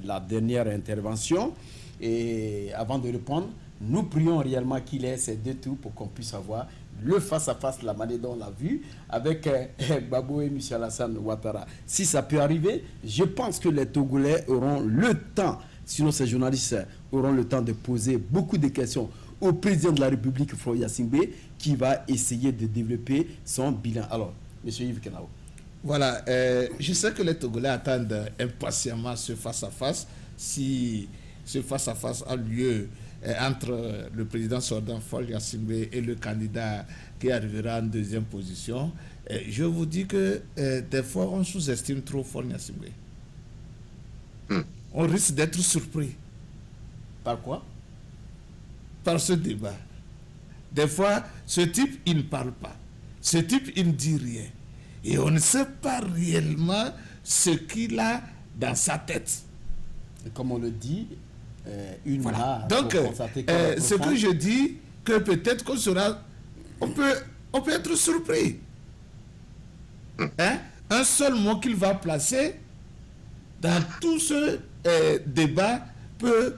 la dernière intervention. Et avant de répondre, nous prions réellement qu'il ait ces deux tours pour qu'on puisse avoir le face-à-face, la manière dont on l'a vu, avec Gbagbo et M. Alassane Ouattara. Si ça peut arriver, je pense que les Togolais auront le temps, sinon ces journalistes auront le temps de poser beaucoup de questions au président de la République, Faure Gnassingbé, qui va essayer de développer son bilan. Alors, M. Yves Kenao. Voilà, je sais que les Togolais attendent impatiemment ce face-à-face. Si ce face-à-face a lieu entre le président sortant Faure Gnassingbé et le candidat qui arrivera en deuxième position, je vous dis que des fois on sous-estime trop Faure Gnassingbé. On risque d'être surpris. Par quoi? Par ce débat. Des fois, ce type, il ne parle pas. Ce type, il ne dit rien. Et on ne sait pas réellement ce qu'il a dans sa tête. Et comme on le dit, une Voilà. main Donc, pour constater qu'elle est ce que profonde. je dis, que peut-être qu'on sera... On peut être surpris. Hein? Un seul mot qu'il va placer dans tout ce débat peut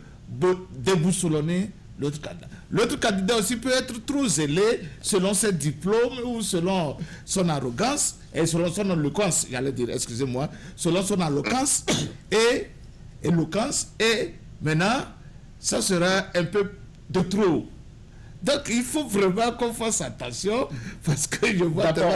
déboussolonner l'autre candidat. L'autre candidat aussi peut être trop zélé selon ses diplômes ou selon son arrogance et selon son éloquence, j'allais dire, excusez-moi, selon son éloquence et maintenant, ça sera un peu de trop. Donc, il faut vraiment qu'on fasse attention parce que je vois D'accord,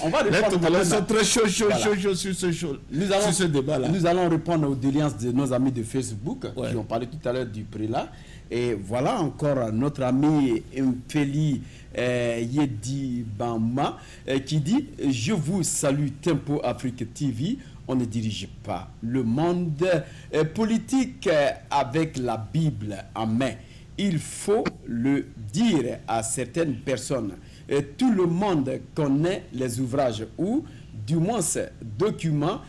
on va les répondre Togolais sont maintenant. très chauds Voilà. sur ce débat-là. Nous allons répondre aux déliances de nos amis de Facebook Ouais. qui ont parlé tout à l'heure du prélat. Et voilà encore notre ami Mfeli Yedi Bama qui dit « Je vous salue Tempo Afrique TV. On ne dirige pas le monde politique avec la Bible en main. Il faut le dire à certaines personnes. Tout le monde connaît les ouvrages ou du moins ces documents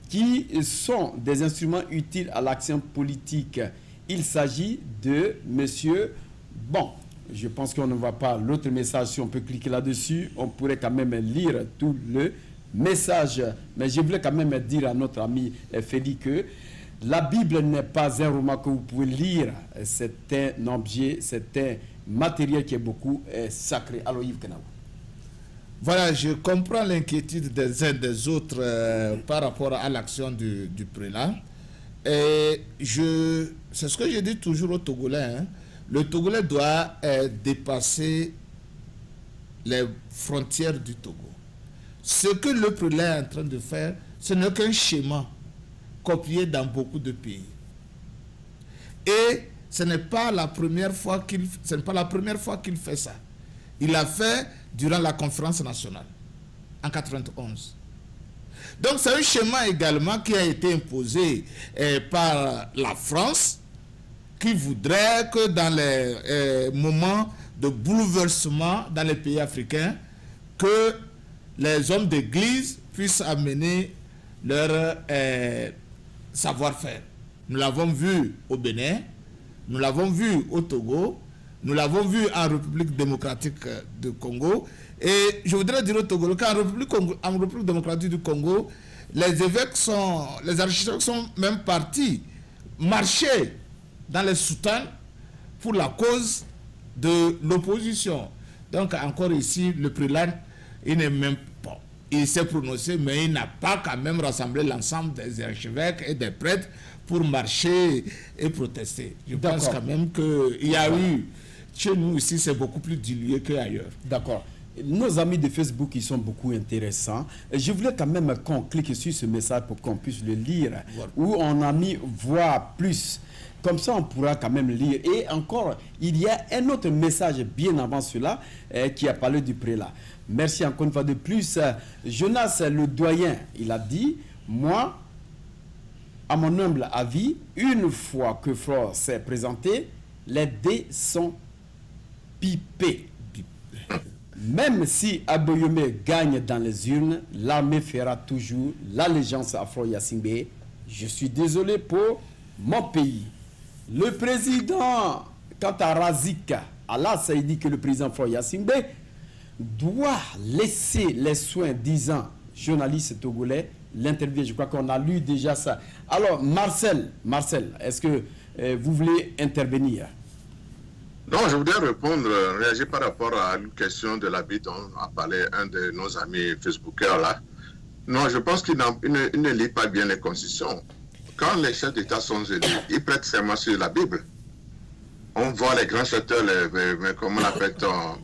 qui sont des instruments utiles à l'action politique. Il s'agit de monsieur... Bon, je pense qu'on ne voit pas l'autre message. Si on peut cliquer là-dessus, on pourrait quand même lire tout le message. Mais je voulais quand même dire à notre ami Félix que la Bible n'est pas un roman que vous pouvez lire. C'est un objet, c'est un matériel qui est beaucoup sacré. Alors Yves Kenaou. Voilà, je comprends l'inquiétude des uns des autres par rapport à l'action du prélat. Et c'est ce que je dis toujours aux Togolais. Hein. Le Togolais doit dépasser les frontières du Togo. Ce que le prélat est en train de faire, ce n'est qu'un schéma copié dans beaucoup de pays. Et ce n'est pas la première fois qu'il fait ça. Il l'a fait durant la conférence nationale en 91. Donc c'est un schéma également qui a été imposé par la France, qui voudrait que dans les moments de bouleversement dans les pays africains, que les hommes d'église puissent amener leur savoir-faire. Nous l'avons vu au Bénin, nous l'avons vu au Togo, nous l'avons vu en République démocratique du Congo. Et je voudrais dire au Togo qu'en République démocratique du Congo, les architectes sont même partis marcher dans les soutanes pour la cause de l'opposition. Donc encore ici, le prélat, il n'est même pas, il s'est prononcé, mais il n'a pas quand même rassemblé l'ensemble des archevêques et des prêtres pour marcher et protester. Je pense quand même qu'il y a eu, chez nous ici, c'est beaucoup plus dilué qu'ailleurs. D'accord. Nos amis de Facebook, ils sont beaucoup intéressants. Je voulais quand même qu'on clique sur ce message pour qu'on puisse le lire, voilà. Où on a mis « voir plus ». Comme ça, on pourra quand même lire. Et encore, il y a un autre message bien avant cela qui a parlé du prélat. Merci encore une fois de plus. Jonas, le doyen, il a dit « Moi, à mon humble avis, une fois que Faure s'est présenté, les dés sont pipés. Même si Aboyome gagne dans les urnes, l'armée fera toujours l'allégeance à Faure Gnassingbé. Je suis désolé pour mon pays. » Le président, quant à Razika, Allah ça dit que le président Faure Gnassingbé doit laisser les soins, disant journaliste togolais, l'interview, je crois qu'on a lu déjà ça. Alors, Marcel, est-ce que vous voulez intervenir? Non, je voudrais réagir par rapport à une question de l'habit dont a parlé un de nos amis Facebookers là. Non, je pense qu'il ne lit pas bien les constitutions. Quand les chefs d'État sont élus, ils prêtent serment sur la Bible. On voit les grands chanteurs, comment on l'appelle,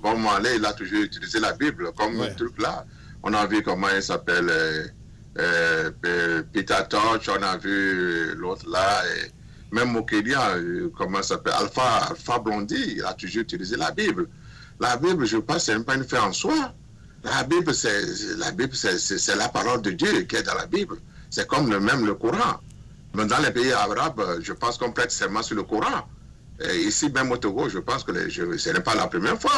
Bon Marley, il a toujours utilisé la Bible comme un truc là. On a vu comment il s'appelle Peter Tosh, on a vu l'autre là, et même Mokedia, comment ça s'appelle, Alpha Blondy, il a toujours utilisé la Bible. La Bible, je pense, c'est même pas une fait en soi. La Bible, c'est la parole de Dieu qui est dans la Bible. C'est comme même le Coran. Mais dans les pays arabes, je pense qu'on prête serment sur le Coran. Et ici, même au Togo, je pense que ce n'est pas la première fois.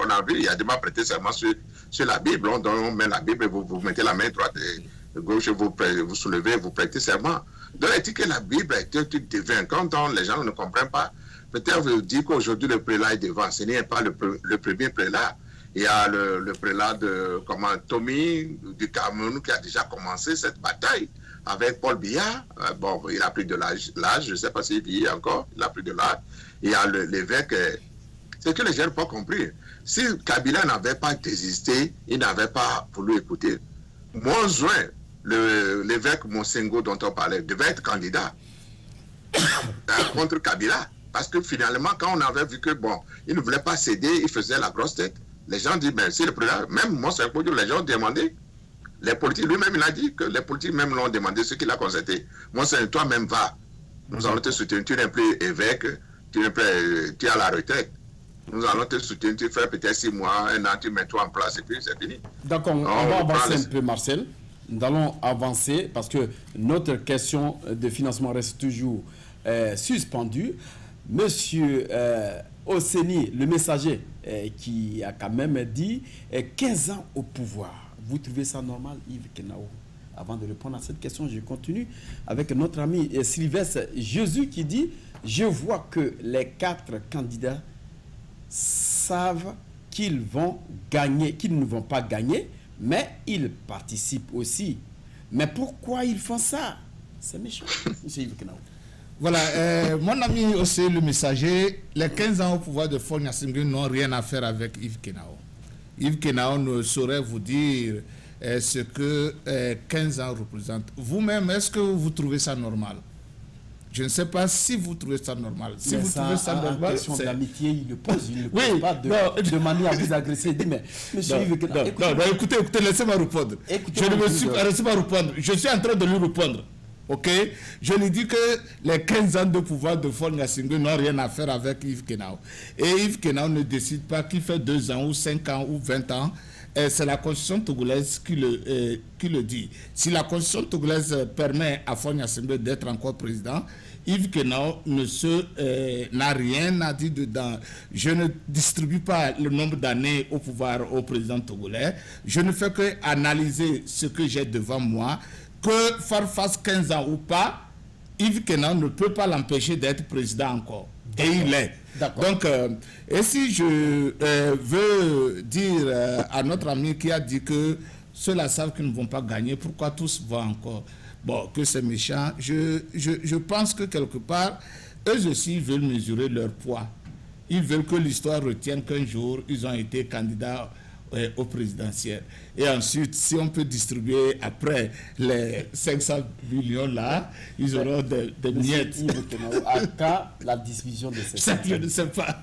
On a vu, il y a des gens prêté serment sur la Bible. On met la Bible, vous mettez la main droite et gauche, vous soulevez, vous prêtez serment. Donc, il dit que la Bible est un truc divin. Quand les gens ne comprennent pas, peut-être vous dites qu'aujourd'hui le prélat est devant. Ce n'est pas le premier prélat. Il y a le prélat de Tommy du Cameroun qui a déjà commencé cette bataille avec Paul Biya. Bon, il a plus de l'âge, je ne sais pas s'il vit encore, il a plus de l'âge. Il y a l'évêque. C'est que les gens n'ont pas compris. Si Kabila n'avait pas désisté, il n'avait pas voulu écouter. Moins juin, l'évêque Monsengo dont on parlait devait être candidat contre Kabila. Parce que finalement, quand on avait vu que, bon, il ne voulait pas céder, il faisait la grosse tête. Les gens disent, mais si le président, même Monsengo, les gens ont demandé, les politiques, lui-même, il a dit que les politiques même l'ont demandé, ce qu'il a constaté. Monsengo, toi-même, va. Nous allons te soutenir. Tu n'es plus évêque, tu es à la retraite. Nous allons te soutenir, tu fais peut-être 6 mois, 1 an, tu mets toi en place et puis c'est fini. D'accord, on va avancer un peu, Marcel. Nous allons avancer parce que notre question de financement reste toujours suspendue. Monsieur Oseni, le messager, qui a quand même dit 15 ans au pouvoir. Vous trouvez ça normal, Yves Kenao? Avant de répondre à cette question, je continue avec notre ami Sylvestre Jésus qui dit « Je vois que les 4 candidats savent qu'ils vont gagner, qu'ils ne vont pas gagner, mais ils participent aussi. Mais pourquoi ils font ça? C'est méchant, monsieur Yves Kenao. » Voilà, mon ami aussi, le messager, les 15 ans au pouvoir de Faure Gnassingbé n'ont rien à faire avec Yves Kenao. Yves Kenao ne saurait vous dire ce que 15 ans représentent. Vous-même, est-ce que vous trouvez ça normal? Je ne sais pas si vous trouvez ça normal. Si vous trouvez ça normal, question d'amitié, il le pose. Il ne pose pas de manière à vous agresser. Il dit, mais monsieur Yves Kenao, écoutez, laissez-moi répondre. Je ne me suis pas laissez-moi répondre. Je suis en train de lui répondre. Ok, je lui dis que les 15 ans de pouvoir de Faure Gnassingbé n'ont rien à faire avec Yves Kenao. Et Yves Kenao ne décide pas qu'il fait 2 ans ou 5 ans ou 20 ans. C'est la constitution togolaise qui le dit. Si la constitution togolaise permet à Faure Gnassingbé d'être encore président, Yves Kenao n'a rien à dire dedans. Je ne distribue pas le nombre d'années au pouvoir au président togolais. Je ne fais que analyser ce que j'ai devant moi. Que Faure fasse 15 ans ou pas, Yves Kenao ne peut pas l'empêcher d'être président encore. Et il est. Donc, et si je veux dire à notre ami qui a dit que ceux-là savent qu'ils ne vont pas gagner, pourquoi tous vont encore? Bon, que c'est méchant. Je pense que quelque part, eux aussi veulent mesurer leur poids. Ils veulent que l'histoire retienne qu'un jour, ils ont été candidats au présidentiel. Et ensuite, si on peut distribuer après les 500 millions là, ils auront des miettes. À quand la distribution de ces 500? Je ne sais pas.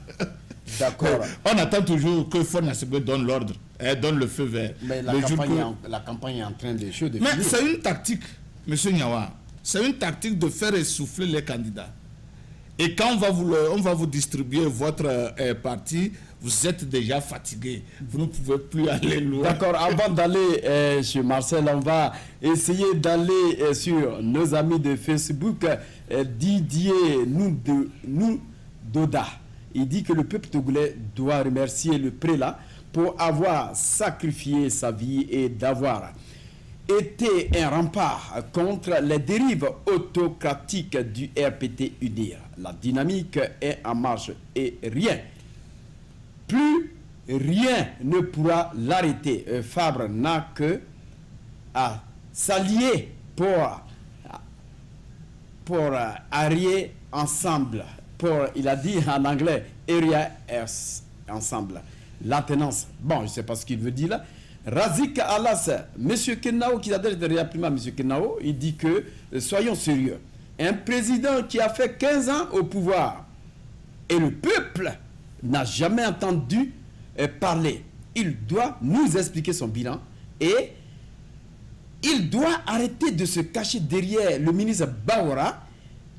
D'accord. On attend toujours que Faure Gnassingbé donne l'ordre, donne le feu vert. Mais la campagne est en train de finir. Mais c'est une tactique, M. Nyawa. C'est une tactique de faire essouffler les candidats. Et quand on va vous distribuer votre parti, vous êtes déjà fatigué. Vous ne pouvez plus aller loin. D'accord, avant d'aller chez Marcel, on va essayer d'aller sur nos amis de Facebook. Didier Doda, il dit que le peuple togolais doit remercier le prélat pour avoir sacrifié sa vie et d'avoir été un rempart contre les dérives autocratiques du RPT UNIR. La dynamique est en marche et rien ne pourra l'arrêter. Fabre n'a que à s'allier pour arrier ensemble. Il a dit en anglais, area ensemble. L'attenance, bon, je ne sais pas ce qu'il veut dire là. Razik Alas, M. Kenao, qui s'adresse rapidement à M. Kenao, il dit que, soyons sérieux, un président qui a fait 15 ans au pouvoir et le peuple n'a jamais entendu parler, il doit nous expliquer son bilan Et il doit arrêter de se cacher derrière le ministre Bawara,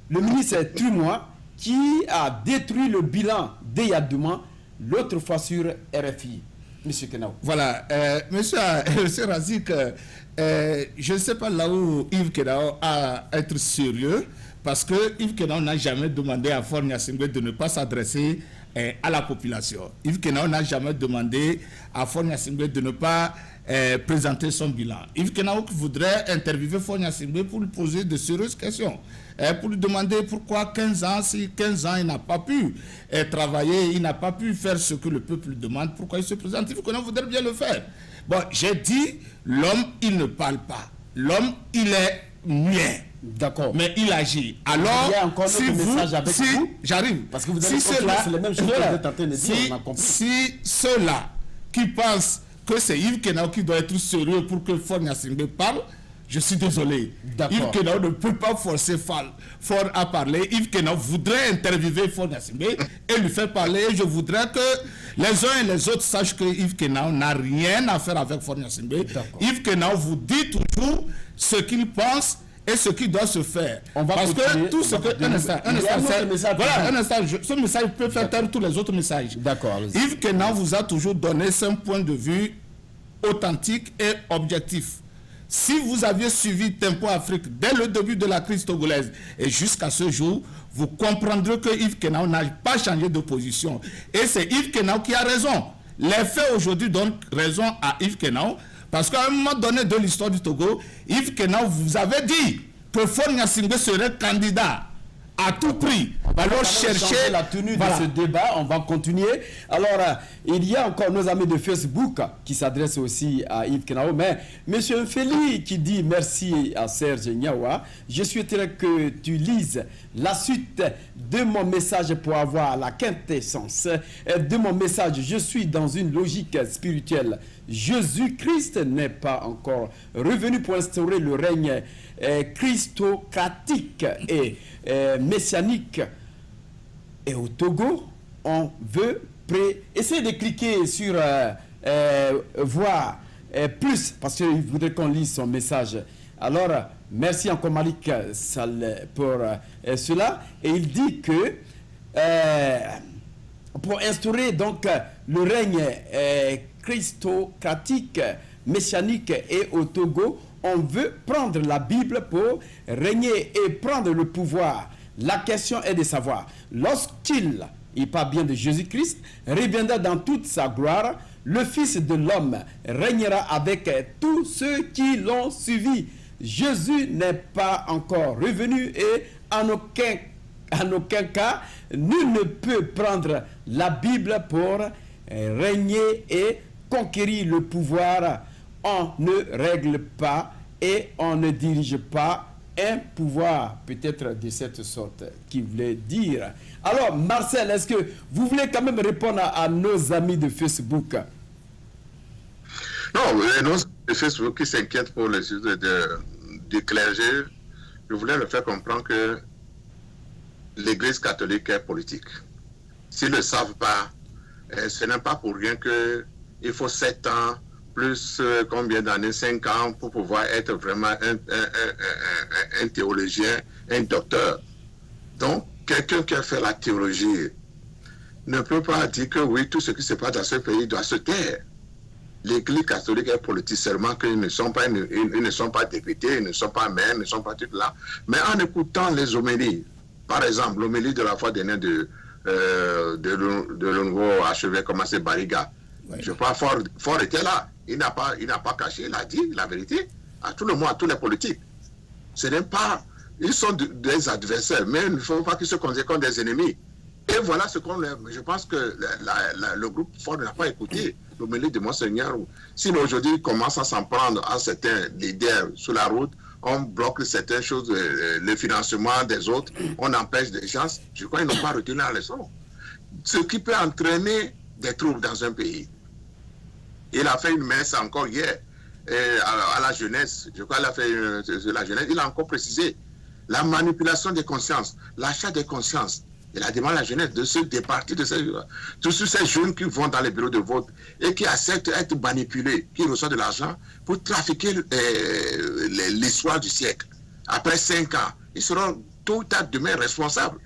le ministre Trumois, qui a détruit le bilan d'Eyadouma l'autre fois sur RFI. Monsieur Kenao. Voilà, monsieur Razik, je ne sais pas là où Yves Kenao a à être sérieux, parce que Yves Kenao n'a jamais demandé à Faure Gnassingbé de ne pas s'adresser à la population. Yves Kenao n'a jamais demandé à Faure Gnassingbé de ne pas présenter son bilan. Yves Kenao voudrait interviewer Faure Gnassingbé pour lui poser de sérieuses questions, pour lui demander pourquoi 15 ans, si 15 ans il n'a pas pu travailler, il n'a pas pu faire ce que le peuple lui demande, pourquoi il se présente. Yves Kenao voudrait bien le faire. Bon, j'ai dit, l'homme, il ne parle pas. L'homme, il est muet. D'accord. Mais il agit. Alors, il y a encore si notre message avec vous. J'arrive. Parce que vous avez c'est les mêmes choses que vous êtes en train de dire, on a compris. Si ceux-là qui pensent que c'est Yves Kenao qui doit être sérieux pour que Faure Gnassingbé parle, je suis désolé. Yves Kenao ne peut pas forcer Faure à parler. Yves Kenao voudrait interviewer Faure Gnassingbé et lui faire parler. Je voudrais que les uns et les autres sachent que Yves Kenao n'a rien à faire avec Faure Gnassingbé. Yves Kenao vous dit toujours ce qu'il pense et ce qui doit se faire. Parce que tout ce que... Un instant, ce message peut faire taire tous les autres messages. D'accord. Yves Kenao vous a toujours donné son point de vue authentique et objectif. Si vous aviez suivi Tempo Afrique dès le début de la crise togolaise et jusqu'à ce jour, vous comprendrez que Yves Kenao n'a pas changé de position. Et c'est Yves Kenao qui a raison. Les faits aujourd'hui donnent raison à Yves Kenao. Parce qu'à un moment donné de l'histoire du Togo, Yves Kenao vous avait dit que Faure Gnassingbé serait candidat à tout prix. Alors chercher la tenue de ce débat, on va continuer. Alors, il y a encore nos amis de Facebook qui s'adressent aussi à Yves Kenao. Mais M. Feli qui dit merci à Serge Nyawa, je souhaiterais que tu lises la suite de mon message pour avoir la quintessence de mon message. Je suis dans une logique spirituelle. Jésus-Christ n'est pas encore revenu pour instaurer le règne christocratique et messianique. Et au Togo, on veut essayer de cliquer sur voir plus, parce qu'il voudrait qu'on lise son message. Alors, merci encore Malik Sall pour cela. Et il dit que pour instaurer donc le règne christocratique, messianique et au Togo, on veut prendre la Bible pour régner et prendre le pouvoir. La question est de savoir, lorsqu'il parle bien de Jésus-Christ, reviendra dans toute sa gloire, le Fils de l'homme régnera avec tous ceux qui l'ont suivi. Jésus n'est pas encore revenu et en aucun cas, nul ne peut prendre la Bible pour régner et conquérir le pouvoir. On ne règle pas et on ne dirige pas un pouvoir, peut-être de cette sorte, qui voulait dire. Alors, Marcel, est-ce que vous voulez quand même répondre à nos amis de Facebook? Non, nos amis de Facebook qui s'inquiètent pour les sujets du clergé, je voulais leur faire comprendre que l'Église catholique est politique. S'ils ne le savent pas, ce n'est pas pour rien qu'il faut 7 ans, plus combien d'années, 5 ans, pour pouvoir être vraiment un théologien, un docteur. Donc, quelqu'un qui a fait la théologie ne peut pas dire que oui, tout ce qui se passe dans ce pays doit se taire. L'Église catholique est politique, seulement qu'ils ne sont pas, ils ne sont pas députés, ils ne sont pas maires, ils ne sont pas tout là. Mais en écoutant les homélies, par exemple, l'homélie de la fois dernière de le nouveau archevêque, comment c'est Bariga, ouais. Je crois Faure était là. Il n'a pas caché, il a dit la vérité à tout le monde, à tous les politiques. Ce n'est pas... Ils sont des adversaires, mais il ne faut pas qu'ils se considèrent comme des ennemis. Et voilà ce qu'on... Je pense que le groupe Faure n'a pas écouté l'homélie de Monseigneur. Sinon, aujourd'hui, il commence à s'en prendre à certains leaders sur la route. On bloque certaines choses, le financement des autres. On empêche des gens. Je crois qu'ils n'ont pas retenu la leçon. Ce qui peut entraîner des troubles dans un pays. Il a fait une messe encore hier à la jeunesse. Je crois qu'il a fait la jeunesse. Il a encore précisé la manipulation des consciences, l'achat des consciences. Il a demandé à la jeunesse de se départir de tous ces jeunes qui vont dans les bureaux de vote et qui acceptent d'être manipulés, qui reçoivent de l'argent pour trafiquer l'histoire du siècle. Après 5 ans, ils seront tôt ou tard demain responsables.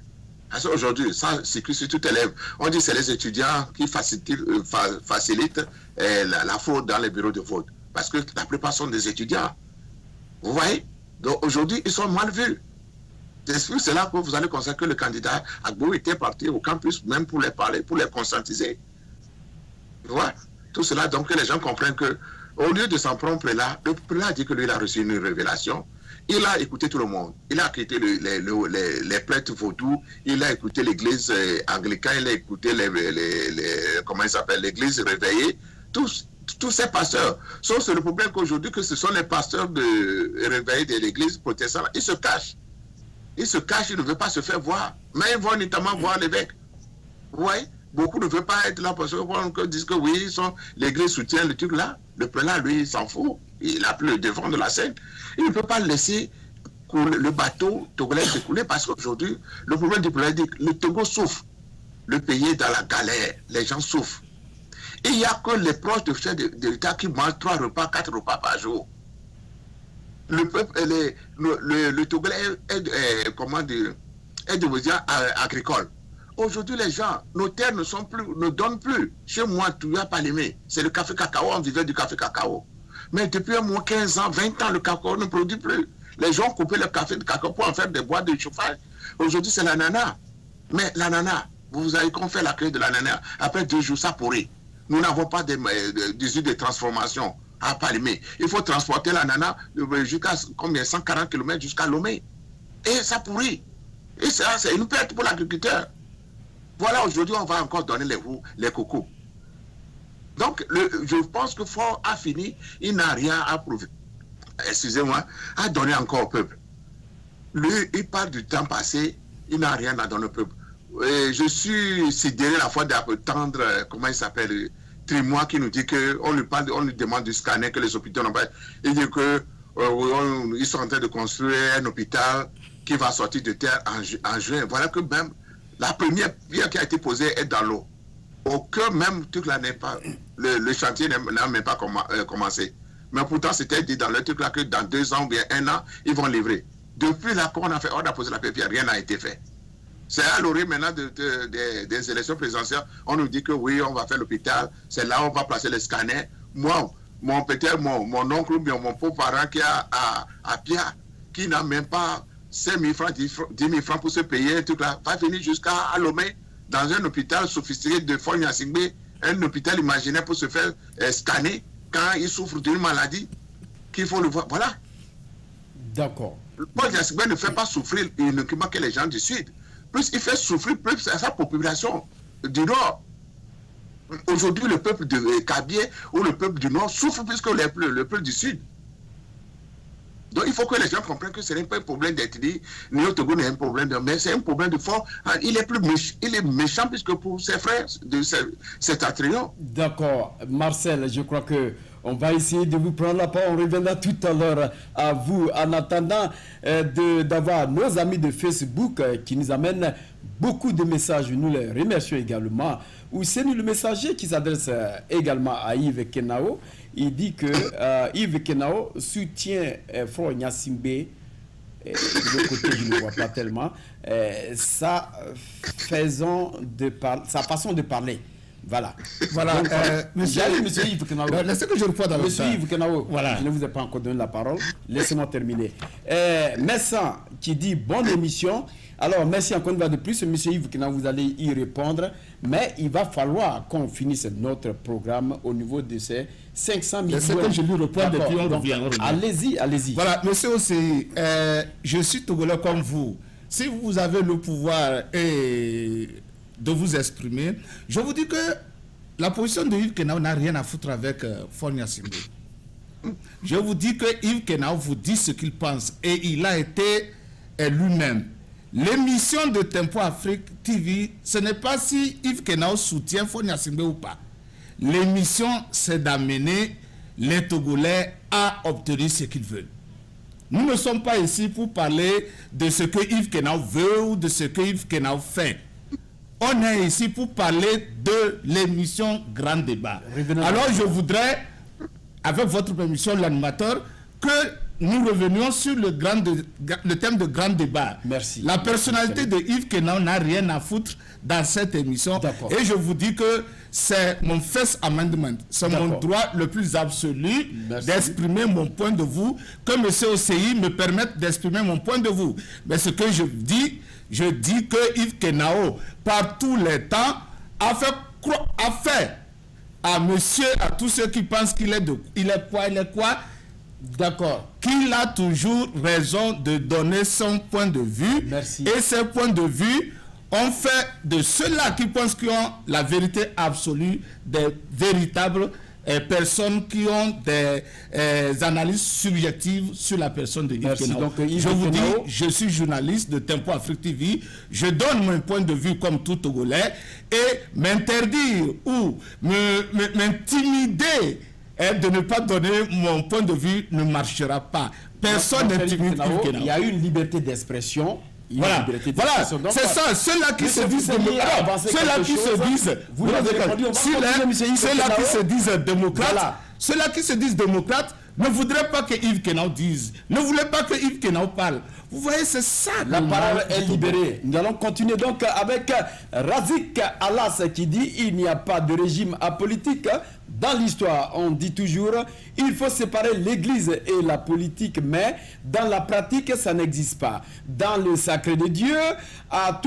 Parce qu'aujourd'hui, ça circule sur tout élève. On dit que c'est les étudiants qui facilitent la fraude dans les bureaux de vote. Parce que la plupart sont des étudiants. Vous voyez? Donc aujourd'hui, ils sont mal vus. C'est là que vous allez constater que le candidat Agbo était parti au campus même pour les parler, pour les conscientiser. Vous voyez? Tout cela, donc, que les gens comprennent qu'au lieu de s'en prendre là, le prélat a dit que lui, il a reçu une révélation. Il a écouté tout le monde. Il a écouté les prêtres vaudous, il a écouté l'église anglicane, il a écouté comment il s'appelle, l'église réveillée. Tous ces pasteurs. Sauf que le problème qu'aujourd'hui, que ce sont les pasteurs réveillés de l'église protestante, ils se cachent. Ils se cachent, ils ne veulent pas se faire voir. Mais ils vont notamment voir l'évêque. Vous voyez? Beaucoup ne veulent pas être là parce qu'ils disent que oui, l'église soutient le truc là. Le prélat, lui, il s'en fout. Il a plus le devant de la scène. Il ne peut pas laisser le bateau togolais s'écouler parce qu'aujourd'hui, le problème du problème, le Togo souffre. Le pays est dans la galère. Les gens souffrent. Et il n'y a que les proches de chefs de l'État qui mangent 3 repas, 4 repas par jour. Le peuple, le Togolais est devenu agricole. Aujourd'hui, les gens, nos terres ne donnent plus. Chez moi, tu n'as pas l'aimé. C'est le café cacao, on vivait du café cacao. Mais depuis un mois, 15 ans, 20 ans, le cacao ne produit plus. Les gens ont coupé le café de cacao pour en faire des boîtes de chauffage. Aujourd'hui, c'est l'ananas. Mais l'ananas, vous avez qu'on fait la cueille de l'ananas. Après 2 jours, ça pourrit. Nous n'avons pas d'usine de transformation à Palimé. Il faut transporter l'ananas jusqu'à combien 140 km jusqu'à Lomé. Et ça pourrit. Et ça, c'est une perte pour l'agriculteur. Voilà, aujourd'hui, on va encore donner les cocos. Donc, je pense que Faure a fini, il n'a rien à prouver. Excusez-moi, à donner encore au peuple. Lui, il parle du temps passé, il n'a rien à donner au peuple. Et je suis sidéré la fois d'attendre, comment il s'appelle, Trimois qui nous dit qu'on lui demande du scanner que les hôpitaux n'ont pas. Il dit qu'ils sont en train de construire un hôpital qui va sortir de terre en juin. Voilà que même la première pierre qui a été posée est dans l'eau. Aucun même truc là n'est pas. Le chantier n'a même pas commencé. Mais pourtant, c'était dit dans le truc là que dans 2 ans ou bien 1 an, ils vont livrer. Depuis là qu'on a fait, on a posé la pierre, rien n'a été fait. C'est à l'orée maintenant des élections présidentielles. On nous dit que oui, on va faire l'hôpital. C'est là où on va placer les scanners. Moi, mon oncle ou bien mon beau-parent qui est à Pia, qui n'a même pas 5 000 francs, 10 000 francs pour se payer un truc là, va venir jusqu'à Lomé dans un hôpital sophistiqué de Faure-Gnassingbé, un hôpital imaginaire pour se faire scanner quand il souffre d'une maladie qu'il faut le voir. Voilà. D'accord. Faure-Gnassingbé ne fait pas souffrir uniquement que les gens du Sud. Plus il fait souffrir plus sa population du Nord. Aujourd'hui, le peuple de Kabylie ou le peuple du Nord souffre plus que le peuple du Sud. Donc il faut que les gens comprennent que ce n'est pas un problème d'ethnie, ni au Togo n'est un problème mais c'est un problème de Faure. Il est méchant puisque pour ses frères de cet attrayant. D'accord. Marcel, je crois que on va essayer de vous prendre la parole. On reviendra tout à l'heure à vous. En attendant d'avoir nos amis de Facebook qui nous amènent beaucoup de messages. Nous les remercions également. Ou c'est le messager qui s'adresse également à Yves Kenao. Il dit que Yves Kenao soutient Faure Gnassingbé. De l'autre côté, je ne vois pas tellement. Sa façon de parler. Voilà. Voilà. Donc, monsieur Yves Kenao. Laissez que je réponde à Monsieur Yves Kenao, voilà. Je ne vous ai pas encore donné la parole. Laissez-moi terminer. Messan qui dit bonne émission. Alors, merci encore une fois de plus. Monsieur Yves Kenao, vous allez y répondre. Mais il va falloir qu'on finisse notre programme au niveau de ces 500 000 Laissez que je lui réponde et puis on revient. Allez-y. Voilà, monsieur aussi, je suis Togolais comme vous. Si vous avez le pouvoir de vous exprimer, je vous dis que la position de Yves Kenao n'a rien à foutre avec Faure Gnassingbé. Je vous dis que Yves Kenao vous dit ce qu'il pense et il a été lui-même. L'émission de Tempo Afrique TV, ce n'est pas si Yves Kenao soutient Faure Gnassingbé ou pas. L'émission, c'est d'amener les Togolais à obtenir ce qu'ils veulent. Nous ne sommes pas ici pour parler de ce que Yves Kenao veut ou de ce que Yves Kenao fait. on est ici pour parler de l'émission Grand Débat. Alors je voudrais, avec votre permission, l'animateur, que nous revenions sur le thème de Grand Débat. Merci. La personnalité de Yves Kenao n'a rien à foutre dans cette émission. Et je vous dis que c'est mon First Amendment. C'est mon droit le plus absolu d'exprimer mon point de vue, que M. OCI me permette d'exprimer mon point de vue. Mais ce que je dis que Yves Kenao, par tous les temps, a fait à monsieur, à tous ceux qui pensent qu'il est quoi, d'accord, qu'il a toujours raison de donner son point de vue. Merci. Et ces points de vue ont fait de ceux-là qui pensent qu'ils ont la vérité absolue des véritables personnes qui ont des analyses subjectives sur la personne de Yves Kenao. Donc, je vous dis, je suis journaliste de Tempo Afrique TV, je donne mon point de vue comme tout Togolais, et m'interdire ou m'intimider de ne pas donner mon point de vue ne marchera pas. Personne n'intimide Yves Kenao. Il y a une liberté d'expression. Voilà, c'est ça, ceux-là qui se disent démocrates, ceux-là qui se disent démocrates, ne voudraient pas que Yves Kenao dise, ne voulaient pas que Yves Kenao parle. Vous voyez, c'est ça. La parole est libérée. Nous allons continuer donc avec Razik Alas qui dit il n'y a pas de régime apolitique. Dans l'histoire, on dit toujours il faut séparer l'église et la politique, mais dans la pratique, ça n'existe pas. Dans le sacré de Dieu Dieu a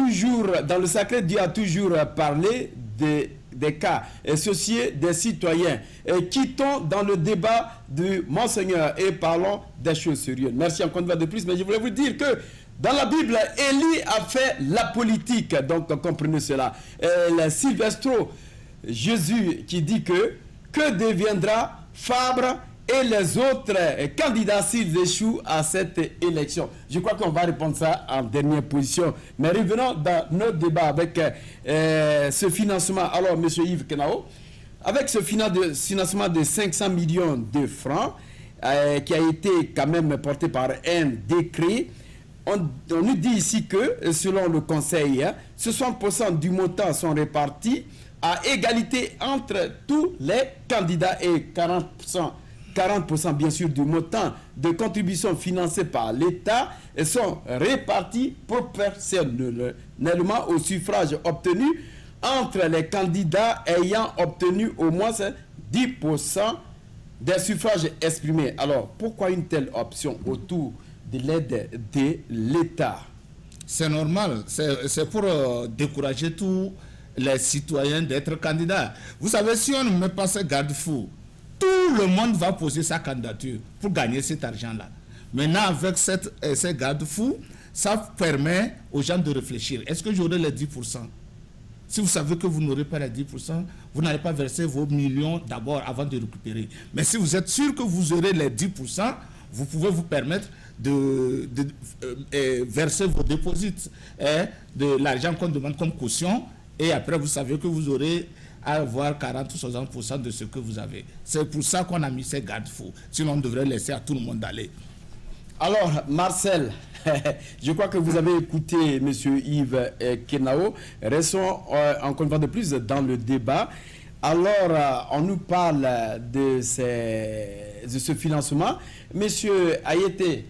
toujours parlé des cas associés des citoyens. Et quittons dans le débat du Monseigneur et parlons des choses sérieuses. Merci encore une fois de plus, mais je voulais vous dire que dans la Bible, Élie a fait la politique, donc comprenez cela. Silvestro, Jésus qui dit que deviendra Fabre et les autres candidats s'ils échouent à cette élection. Je crois qu'on va répondre ça en dernière position. Mais revenons dans notre débat avec ce financement. Alors, M. Yves Kenao, avec ce financement de 500 millions de francs qui a été quand même porté par un décret, on nous dit ici que, selon le Conseil, 60% du montant sont répartis à égalité entre tous les candidats et 40% bien sûr du montant de contributions financées par l'État sont répartis proportionnellement au suffrage obtenu entre les candidats ayant obtenu au moins 10% des suffrages exprimés. Alors, pourquoi une telle option autour de l'aide de l'État? C'est normal, c'est pour décourager tous les citoyens d'être candidats. Vous savez, si on ne met pas ce garde-fou, tout le monde va poser sa candidature pour gagner cet argent-là. Maintenant, avec ces garde-fous, ça permet aux gens de réfléchir. Est-ce que j'aurai les 10%? Si vous savez que vous n'aurez pas les 10%, vous n'allez pas verser vos millions d'abord avant de récupérer. Mais si vous êtes sûr que vous aurez les 10%, vous pouvez vous permettre de verser vos dépôts, de l'argent qu'on demande comme caution, et après vous savez que vous aurez à avoir 40 ou 60% de ce que vous avez. C'est pour ça qu'on a mis ces garde-fous. Sinon, on devrait laisser à tout le monde aller. Alors, Marcel, je crois que vous avez écouté M. Yves Kenao. Restons encore une fois de plus dans le débat. Alors, on nous parle de ce financement. M. Haïté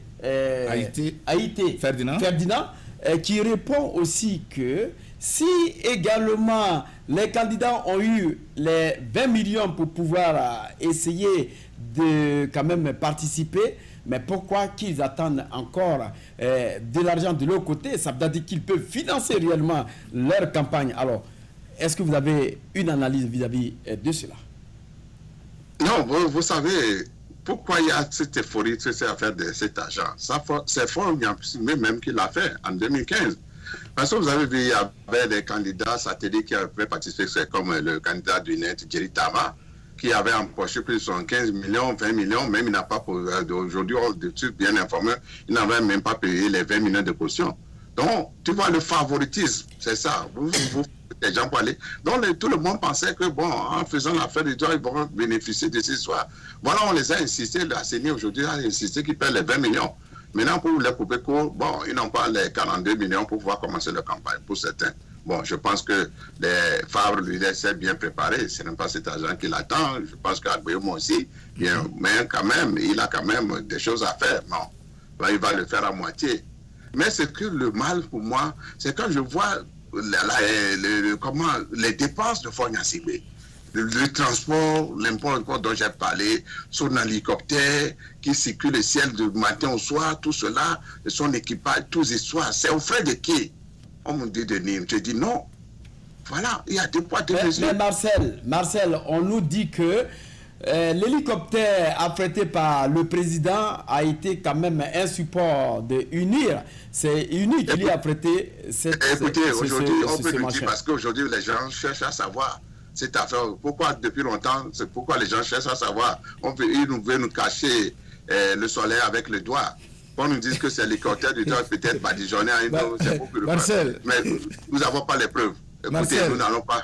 Ferdinand qui répond aussi que si également les candidats ont eu les 20 millions pour pouvoir essayer de quand même participer, mais pourquoi qu'ils attendent encore de l'argent de l'autre côté? Ça veut dire qu'ils peuvent financer réellement leur campagne. Alors, est-ce que vous avez une analyse vis-à-vis de cela? Non, vous savez, pourquoi il y a cette euphorie, cette affaire de cet argent? C'est fort, même qu'il l'a fait en 2015. Parce que vous avez vu, il y avait des candidats satellites qui avaient participé, c'est comme le candidat du net, Jerry Tama, qui avait empoché plus de 75 millions, 20 millions, même il n'a pas, aujourd'hui, on est bien informé, il n'avait même pas payé les 20 millions de caution. Donc, tu vois, le favoritisme, c'est ça. Vous les gens pour aller. Donc, tout le monde pensait que, bon, en faisant l'affaire du droit, ils vont bénéficier de ces soirs. Voilà, on les a insisté, la CENI aujourd'hui a insisté qu'ils paient les 20 millions. Maintenant, pour les couper court, bon, ils n'ont pas les 42 millions pour pouvoir commencer leur campagne, pour certains. Bon, je pense que les Favre lui laissaient bien préparé. Ce n'est pas cet agent qui l'attend. Je pense qu'Agbeomo aussi, bien, mais quand même, il a quand même des choses à faire. Non, ben, il va le faire à moitié. Mais c'est que le mal pour moi, c'est quand je vois les dépenses de Fogna Sibé. Le transport, l'import dont j'ai parlé, son hélicoptère qui circule le ciel du matin au soir, tout cela, son équipage, tous les soirs, c'est au frais de qui? On me dit de Nîmes. Je dis non. Voilà, il y a deux poids, deux mesures. Mais Marcel, on nous dit que l'hélicoptère affrété par le président a été quand même un support de UNIR. C'est UNIR qui lui a prêté cette... Écoutez, aujourd'hui, on peut le dire parce qu'aujourd'hui, les gens cherchent à savoir cette affaire. Pourquoi depuis longtemps, c'est pourquoi les gens cherchent à savoir. Ils veulent nous cacher le soleil avec le doigt. On nous dit que c'est l'hélicoptère du doigt, peut-être badigeonné à une Marcel, mais nous n'avons pas les preuves. Écoutez, Marcel, nous n'allons pas...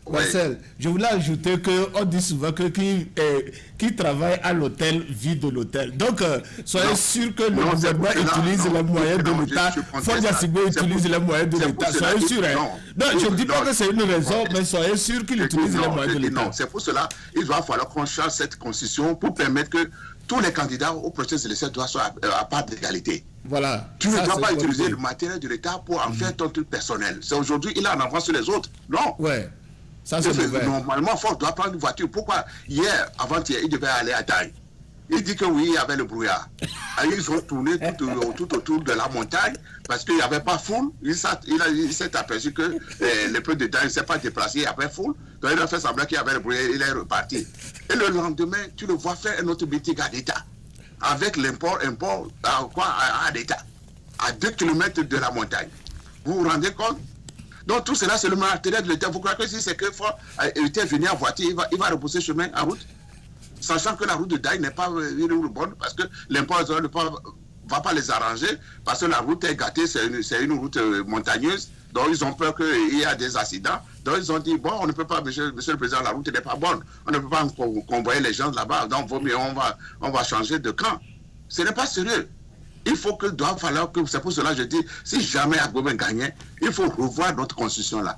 Marcel, oui. Je voulais ajouter qu'on dit souvent que qui travaille à l'hôtel vit de l'hôtel. Donc, soyez sûr que le gouvernement utilise les moyens de l'État. Fogna Sibé utilise les moyens de l'État. Soyez sûr. Non, je ne dis pas que c'est une raison, mais soyez sûr qu'il utilise les moyens de l'État. Non, c'est pour cela qu'il va falloir qu'on change cette constitution pour permettre que tous les candidats au processus électoral doivent soient à part d'égalité. Voilà. Tu ne dois pas utiliser le matériel de l'État pour en faire ton truc personnel. C'est aujourd'hui, il a en avance sur les autres. Non. Ouais. Ça, normalement, Ford doit prendre une voiture. Pourquoi hier, avant-hier, il devait aller à Taï? Il dit que oui, il y avait le brouillard. Ils ont tourné tout autour de la montagne parce qu'il n'y avait pas foule. Il s'est aperçu que le peu de temps, il ne s'est pas déplacé, il y avait foule. Donc il a fait semblant qu'il y avait le brouillard, il est reparti. Et le lendemain, tu le vois faire un autre meeting à l'État. Avec l'import à l'État. À 2 km de la montagne. Vous vous rendez compte? Donc tout cela, c'est le matériel de l'État. Vous croyez que si c'est que Ford était venu en voiture, il va repousser chemin en route? Sachant que la route de Daï n'est pas une route bonne, parce que l'impôt ne va pas les arranger, parce que la route est gâtée, c'est une route montagneuse, donc ils ont peur qu'il y ait des accidents. Donc ils ont dit, bon, on ne peut pas, monsieur le Président, la route n'est pas bonne, on ne peut pas convoyer les gens là-bas, donc vaut mieux, on va changer de camp. Ce n'est pas sérieux. Il faut que, doit falloir que, c'est pour cela que je dis, si jamais Agbeomo gagnait, il faut revoir notre constitution là.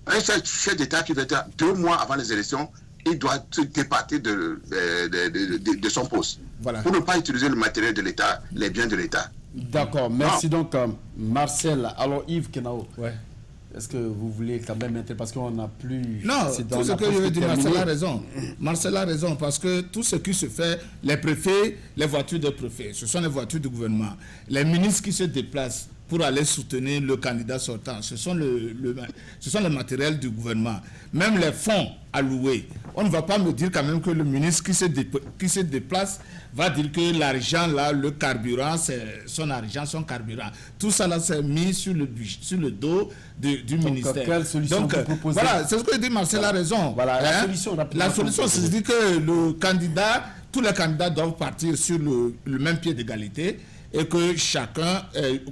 Un chef d'État qui va être 2 mois avant les élections, il doit se départir de son poste. Voilà. Pour ne pas utiliser le matériel de l'État, les biens de l'État. D'accord, merci donc Marcel. Alors Yves Kenao, est-ce que vous voulez quand même intervenir parce qu'on n'a plus... Non, tout ce que je veux dire, Marcel a raison. Marcel a raison parce que tout ce qui se fait, les préfets, les voitures des préfets, ce sont les voitures du gouvernement. Les ministres qui se déplacent pour aller soutenir le candidat sortant, ce sont le matériel du gouvernement. Même les fonds alloués. On ne va pas me dire quand même que le ministre qui se déplace va dire que l'argent là, le carburant, c'est son argent, son carburant. Tout ça là, c'est mis sur le dos du ministère. Quelle solution vous proposez? Voilà, c'est ce que dit Marcel a raison. Voilà, la solution, c'est de dire que tous les candidats doivent partir sur le même pied d'égalité et que chacun,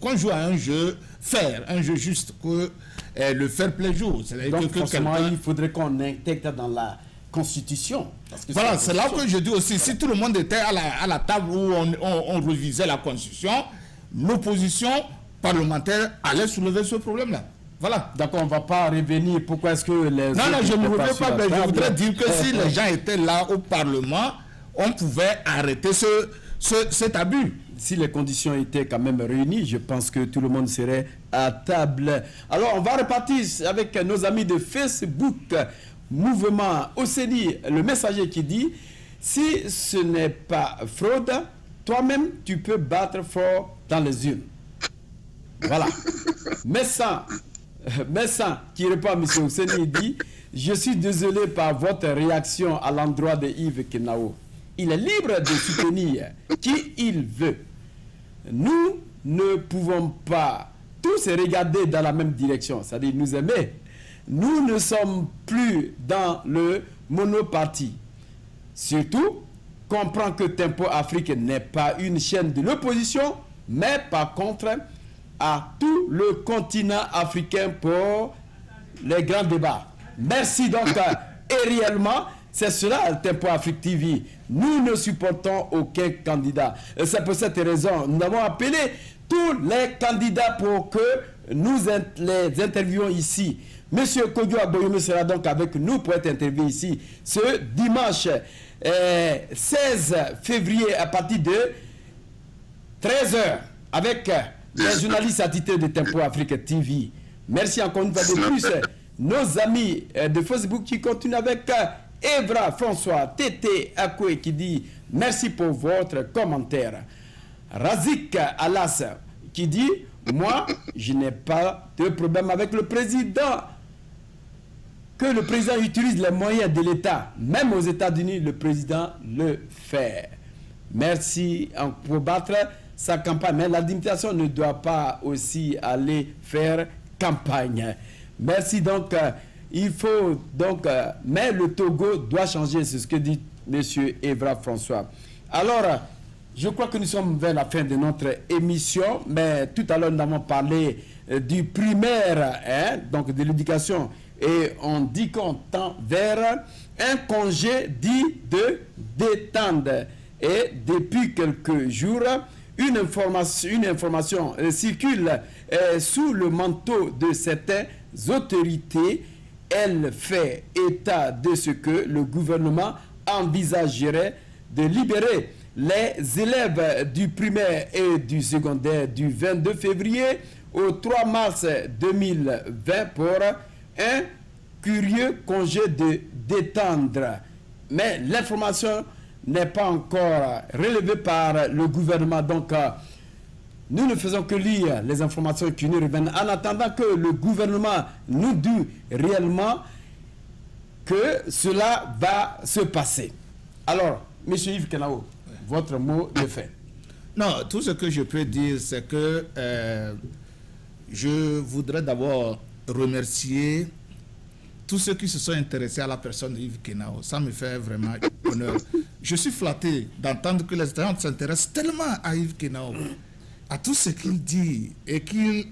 qu'on joue à un jeu fair, un jeu juste, que le fair play joue. Donc forcément, il faudrait qu'on intègre dans la Constitution. Voilà, c'est là que je dis aussi, si tout le monde était à la table où on révisait la Constitution, l'opposition parlementaire allait soulever ce problème-là. Voilà. D'accord, on ne va pas revenir. Pourquoi est-ce que les... Non, je ne reviens pas, mais je voudrais dire que si les gens étaient là au Parlement, on pouvait arrêter cet abus. Si les conditions étaient quand même réunies, je pense que tout le monde serait à table. Alors, on va repartir avec nos amis de Facebook. Mouvement Oseni, le messager qui dit, si ce n'est pas fraude, toi-même, tu peux battre fort dans les urnes. Voilà. Messan, qui répond à M. Oseni, il dit, je suis désolé par votre réaction à l'endroit de Yves Kenao. Il est libre de soutenir qui il veut. Nous ne pouvons pas tous regarder dans la même direction, c'est-à-dire nous aimer. Nous ne sommes plus dans le monoparti. Surtout, comprends que Tempo Afrique n'est pas une chaîne de l'opposition, mais par contre, à tout le continent africain pour les grands débats. Merci donc, et réellement, c'est cela, Tempo Afrique TV. Nous ne supportons aucun candidat. C'est pour cette raison, nous avons appelé tous les candidats pour que nous les interviewons ici. Monsieur Kodio Aboyome sera donc avec nous pour être interviewé ici ce dimanche 16 février à partir de 13h avec les journalistes attitrés de Tempo Afrique TV. Merci encore une fois de plus. Nos amis de Facebook qui continuent avec Evra François, Tété Akoué qui dit merci pour votre commentaire. Razik Alas qui dit moi je n'ai pas de problème avec le président. Que le président utilise les moyens de l'État, même aux États-Unis, le président le fait. Merci pour battre sa campagne. Mais l'administration ne doit pas aussi aller faire campagne. Merci donc. Il faut donc... mais le Togo doit changer, c'est ce que dit M. Evra François. Alors, je crois que nous sommes vers la fin de notre émission, mais tout à l'heure, nous avons parlé du primaire, donc de l'éducation. Et on dit qu'on tend vers un congé dit de détente. Et depuis quelques jours, une information circule sous le manteau de certaines autorités. Elle fait état de ce que le gouvernement envisagerait de libérer les élèves du primaire et du secondaire du 22 février au 3 mars 2020 pour un curieux congé de détendre. Mais l'information n'est pas encore relevée par le gouvernement. Donc, nous ne faisons que lire les informations qui nous reviennent en attendant que le gouvernement nous dise réellement que cela va se passer. Alors, M. Yves Kenao, votre mot de fin. Non, tout ce que je peux dire, c'est que je voudrais d'abord remercier tous ceux qui se sont intéressés à la personne d'Yves Kenao. Ça me fait vraiment honneur. Je suis flatté d'entendre que les étudiants s'intéressent tellement à Yves Kenao, à tout ce qu'il dit, et qu'ils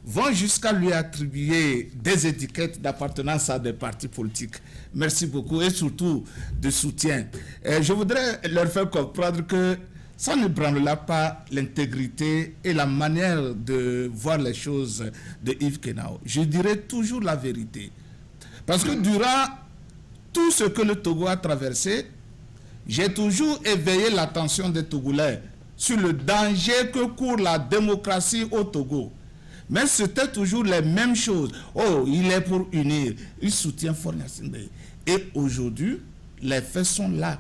vont jusqu'à lui attribuer des étiquettes d'appartenance à des partis politiques. Merci beaucoup et surtout de soutien. Je voudrais leur faire comprendre que ça ne branlera pas l'intégrité et la manière de voir les choses de Yves Kenao. Je dirais toujours la vérité. Parce que durant tout ce que le Togo a traversé, j'ai toujours éveillé l'attention des Togolais sur le danger que court la démocratie au Togo. Mais c'était toujours les mêmes choses. Oh, il est pour unir. Il soutient Fornassimbe. Et aujourd'hui, les faits sont là.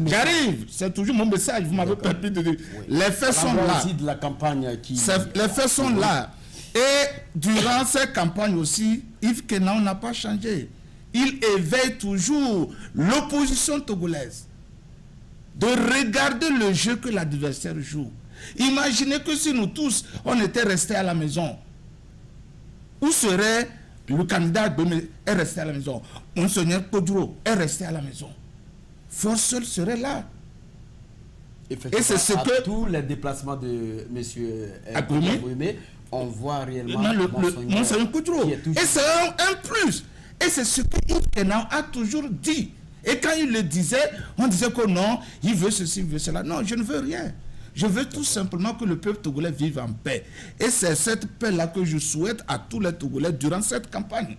J'arrive, c'est toujours mon message, vous m'avez permis de dire. Oui. Les faits sont là. De la campagne qui... Les faits sont là. Et durant cette campagne aussi, Yves Kenao n'a pas changé. Il éveille toujours l'opposition togolaise de regarder le jeu que l'adversaire joue. Imaginez que si nous tous, on était restés à la maison, où serait le candidat est resté à la maison, Monseigneur Kodro est resté à la maison. Force seul serait là. Et c'est ce que tous les déplacements de M. Aboyome, on voit réellement Monseigneur Kodro. Et c'est un plus. Et c'est ce que Yves Kenao a toujours dit. Et quand il le disait, on disait que non, il veut ceci, il veut cela. Non, je ne veux rien. Je veux tout simplement que le peuple togolais vive en paix. Et c'est cette paix-là que je souhaite à tous les Togolais durant cette campagne.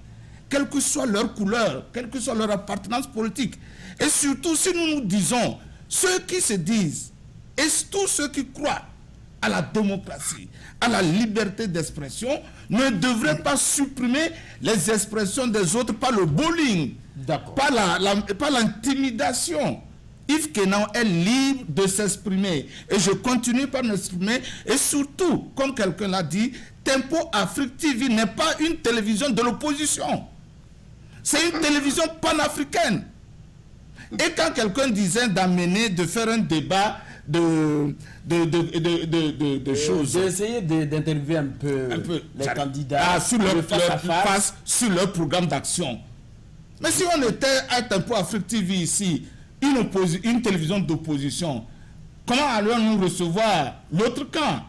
Quelle que soit leur couleur, quelle que soit leur appartenance politique. Et surtout, si nous nous disons, ceux qui se disent, et tous ceux qui croient à la démocratie, à la liberté d'expression, ne devraient pas supprimer les expressions des autres par le bullying, par l'intimidation. Yves Kenao est libre de s'exprimer. Et je continue par m'exprimer. Et surtout, comme quelqu'un l'a dit, Tempo Afrique TV n'est pas une télévision de l'opposition. C'est une télévision panafricaine. Et quand quelqu'un disait d'amener, de faire un débat de choses... D'essayer d'interviewer un peu les candidats sur leur programme d'action. Mais si on était à Tempo Afrique TV ici, une télévision d'opposition, comment allons-nous recevoir l'autre camp?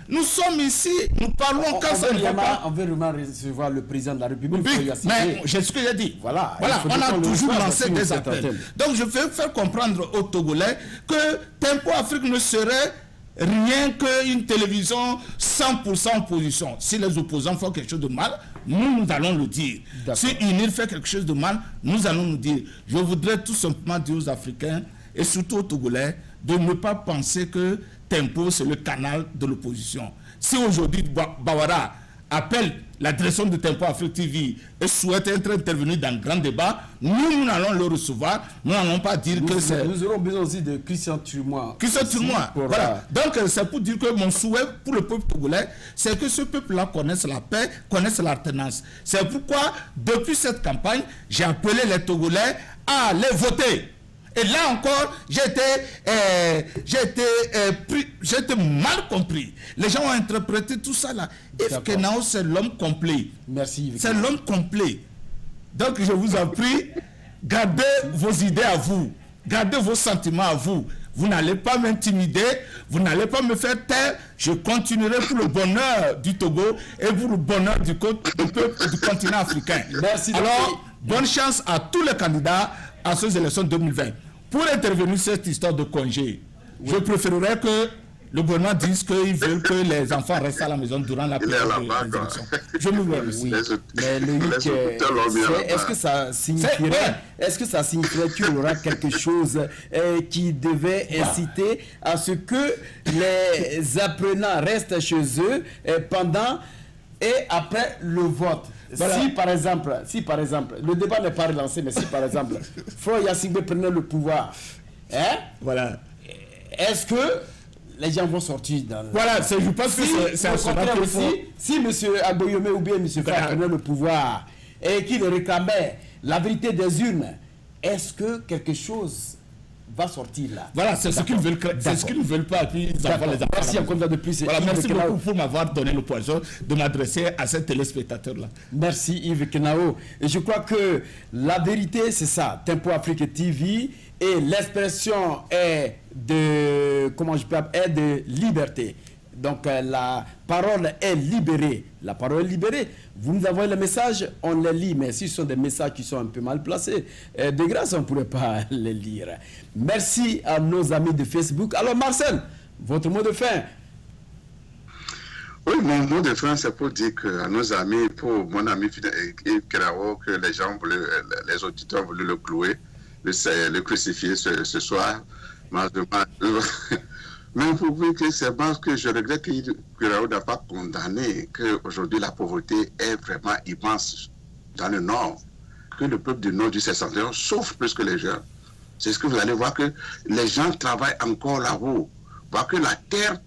Nous sommes ici, nous parlons quand ça ne va pas. On veut vraiment recevoir le président de la République. Mais c'est ce que j'ai dit. Voilà, on a toujours lancé des appels. Donc je veux faire comprendre aux Togolais que Tempo Afrique ne serait rien qu'une télévision 100% opposition. Si les opposants font quelque chose de mal, nous allons le dire. Si UNIR fait quelque chose de mal, nous allons nous dire. Je voudrais tout simplement dire aux Africains, et surtout aux Togolais, de ne pas penser que Tempo, c'est le canal de l'opposition. Si aujourd'hui Bawara appelle la direction de Tempo Afrique TV et souhaite être intervenu dans le grand débat, nous allons le recevoir. Nous n'allons pas dire que c'est... Nous aurons besoin aussi de Christian Turmois. Christian Turmois, voilà. Donc c'est pour dire que mon souhait pour le peuple togolais, c'est que ce peuple-là connaisse la paix, connaisse l'alternance. C'est pourquoi, depuis cette campagne, j'ai appelé les Togolais à les voter. Et là encore, j'ai été mal compris. Les gens ont interprété tout ça là. Yves Kenao, c'est l'homme complet. Merci. C'est l'homme complet. Donc je vous en prie, gardez vos idées à vous. Gardez vos sentiments à vous. Vous n'allez pas m'intimider, vous n'allez pas me faire taire. Je continuerai pour le bonheur du Togo et pour le bonheur du continent africain. Merci. Alors, bonne chance à tous les candidats à ces élections 2020. Pour intervenir sur cette histoire de congé, je préférerais que le gouvernement dise qu'ils veulent que les enfants restent à la maison durant la période des élections. Je me remercie. Mais Loïc, est-ce que ça signifierait qu'il y aura quelque chose qui devait inciter à ce que les apprenants restent chez eux pendant et après le vote? Voilà. Si par exemple, le débat n'est pas relancé, mais si par exemple, Froy Yassingbe prenait le pouvoir, voilà. Est-ce que les gens vont sortir dans le... Voilà, je pense que c'est un sondage si M. Agboyome ou bien M. Frère prenait le pouvoir et qu'il réclamait la vérité des urnes, est-ce que quelque chose va sortir là? Voilà, c'est ce qu'ils veulent, c'est ce qu'ils ne veulent pas. Puis ils envoient les enfants. Merci encore de plus. Voilà, merci beaucoup pour m'avoir donné l'occasion de m'adresser à ces téléspectateurs-là. Merci Yves Kenao. Et je crois que la vérité, c'est ça. Tempo Afrique TV et l'expression est de liberté. Donc la parole est libérée. La parole est libérée. Vous nous envoyez le message, on les lit. Mais si ce sont des messages qui sont un peu mal placés, de grâce, on ne pourrait pas les lire. Merci à nos amis de Facebook. Alors Marcel, votre mot de fin? Oui, mon mot de fin, c'est pour dire à nos amis, pour mon ami Yves Kenao, que les auditeurs ont voulu le clouer, le crucifier ce soir. Mais pour vous que c'est parce que je regrette que Kenao n'a pas condamné qu'aujourd'hui la pauvreté est vraiment immense dans le Nord, que le peuple du Nord du 61 souffre plus que les gens. C'est ce que vous allez voir, que les gens travaillent encore là-haut. Voir que la terre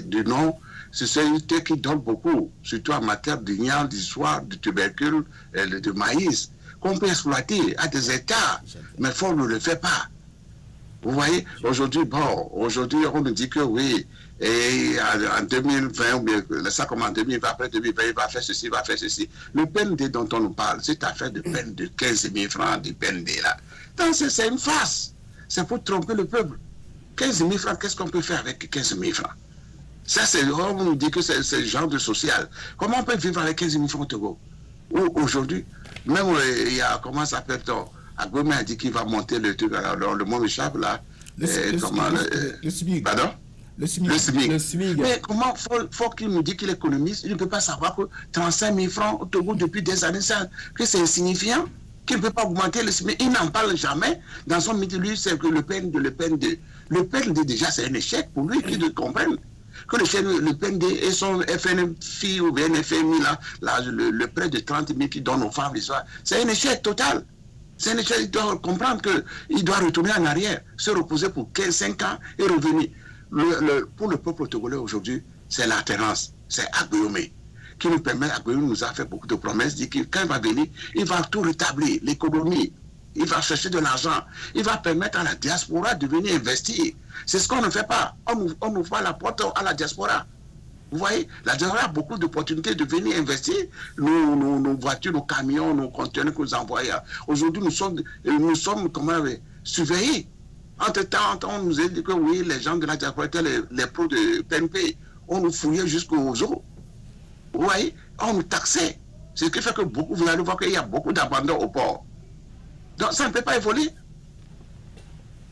du Nord, c'est une terre qui donne beaucoup, surtout en matière d'igname, d'histoire, de tubercules, de maïs, qu'on peut exploiter à des hectares, mais fort ne le fait pas. Vous voyez, aujourd'hui, on nous dit que oui, et en 2020, ou bien ça commence en 2020, après 2020, il va faire ceci, il va faire ceci. Le PND dont on nous parle, cette affaire de peine de 15 000 francs, du PND là. Donc c'est une farce. C'est pour tromper le peuple. 15 000 francs, qu'est-ce qu'on peut faire avec 15 000 francs? Ça, on nous dit que c'est le genre de social. Comment on peut vivre avec 15 000 francs au Togo? Aujourd'hui, même il y a, comment ça s'appelle-t-on? Agome a dit qu'il va monter le truc, alors le mot m'échappe là. Le SMIC. Pardon? Le SMIC. Mais comment faut qu'il nous dise qu'il est économiste? Il ne peut pas savoir que 35 000 francs au Togo depuis des années, que c'est insignifiant, qu'il ne peut pas augmenter le SMIC. Il n'en parle jamais. Dans son mythe, lui, c'est que le PND. Le PND, déjà, c'est un échec pour lui, qu'il ne comprenne. Que le PND et son FNFI ou bien FMI, le prêt de 30 000 qui donne aux femmes l'histoire, c'est un échec total. C'est un échec, il doit comprendre qu'il doit retourner en arrière, se reposer pour 15-5 ans et revenir. Pour le peuple togolais aujourd'hui, c'est l'alternance, c'est Agboyome, qui nous permet, Agboyome nous a fait beaucoup de promesses, dit que quand il va venir, il va tout rétablir, l'économie, il va chercher de l'argent, il va permettre à la diaspora de venir investir. C'est ce qu'on ne fait pas, on n'ouvre pas la porte à la diaspora. Vous voyez, la diaspora a beaucoup d'opportunités de venir investir. Nos voitures, nos camions, nos conteneurs que nous envoyons. Aujourd'hui, nous sommes surveillés. Entre-temps, on nous a dit que oui, les gens de la diaspora étaient les pros de PNP. On nous fouillait jusqu'aux os. Vous voyez, on nous taxait. Ce qui fait que vous allez voir qu'il y a beaucoup d'abandon au port. Donc, ça ne peut pas évoluer.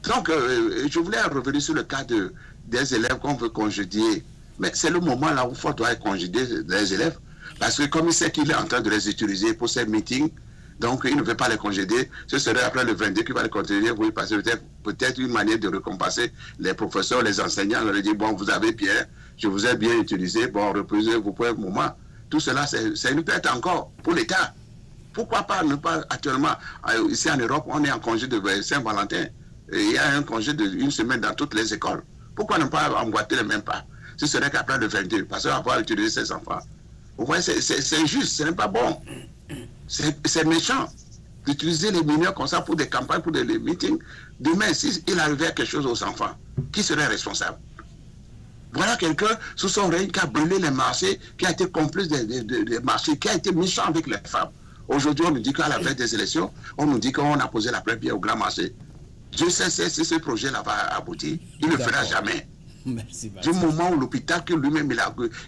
Donc, je voulais revenir sur le cas de des élèves qu'on veut congédier. Mais c'est le moment là où il faut congédier les élèves. Parce que comme il sait qu'il est en train de les utiliser pour ces meetings, donc il ne veut pas les congédier. Ce serait après le 22 qu'il va les congédier. Oui, parce que peut-être une manière de récompenser les professeurs, les enseignants. On leur dit, bon, vous avez bien, je vous ai bien utilisé, bon, reposez-vous pour un moment. Tout cela, c'est une perte encore pour l'État. Pourquoi pas ne pas actuellement, ici en Europe, on est en congé de Saint-Valentin. Il y a un congé d'une semaine dans toutes les écoles. Pourquoi ne pas emboîter les mêmes pas? Ce serait qu'après le 22, parce qu'on va pouvoir utiliser ses enfants. Vous voyez, c'est injuste, ce n'est pas bon. C'est méchant d'utiliser les mineurs comme ça pour des campagnes, pour des meetings. Demain, s'il arrivait quelque chose aux enfants, qui serait responsable? Voilà quelqu'un sous son règne qui a brûlé les marchés, qui a été complice des marchés, qui a été méchant avec les femmes. Aujourd'hui, on nous dit qu'à la veille des élections, on nous dit qu'on a posé la première pierre au grand marché. Je sais si ce projet-là va aboutir. Il ne le fera jamais. Merci, du moment où l'hôpital que lui-même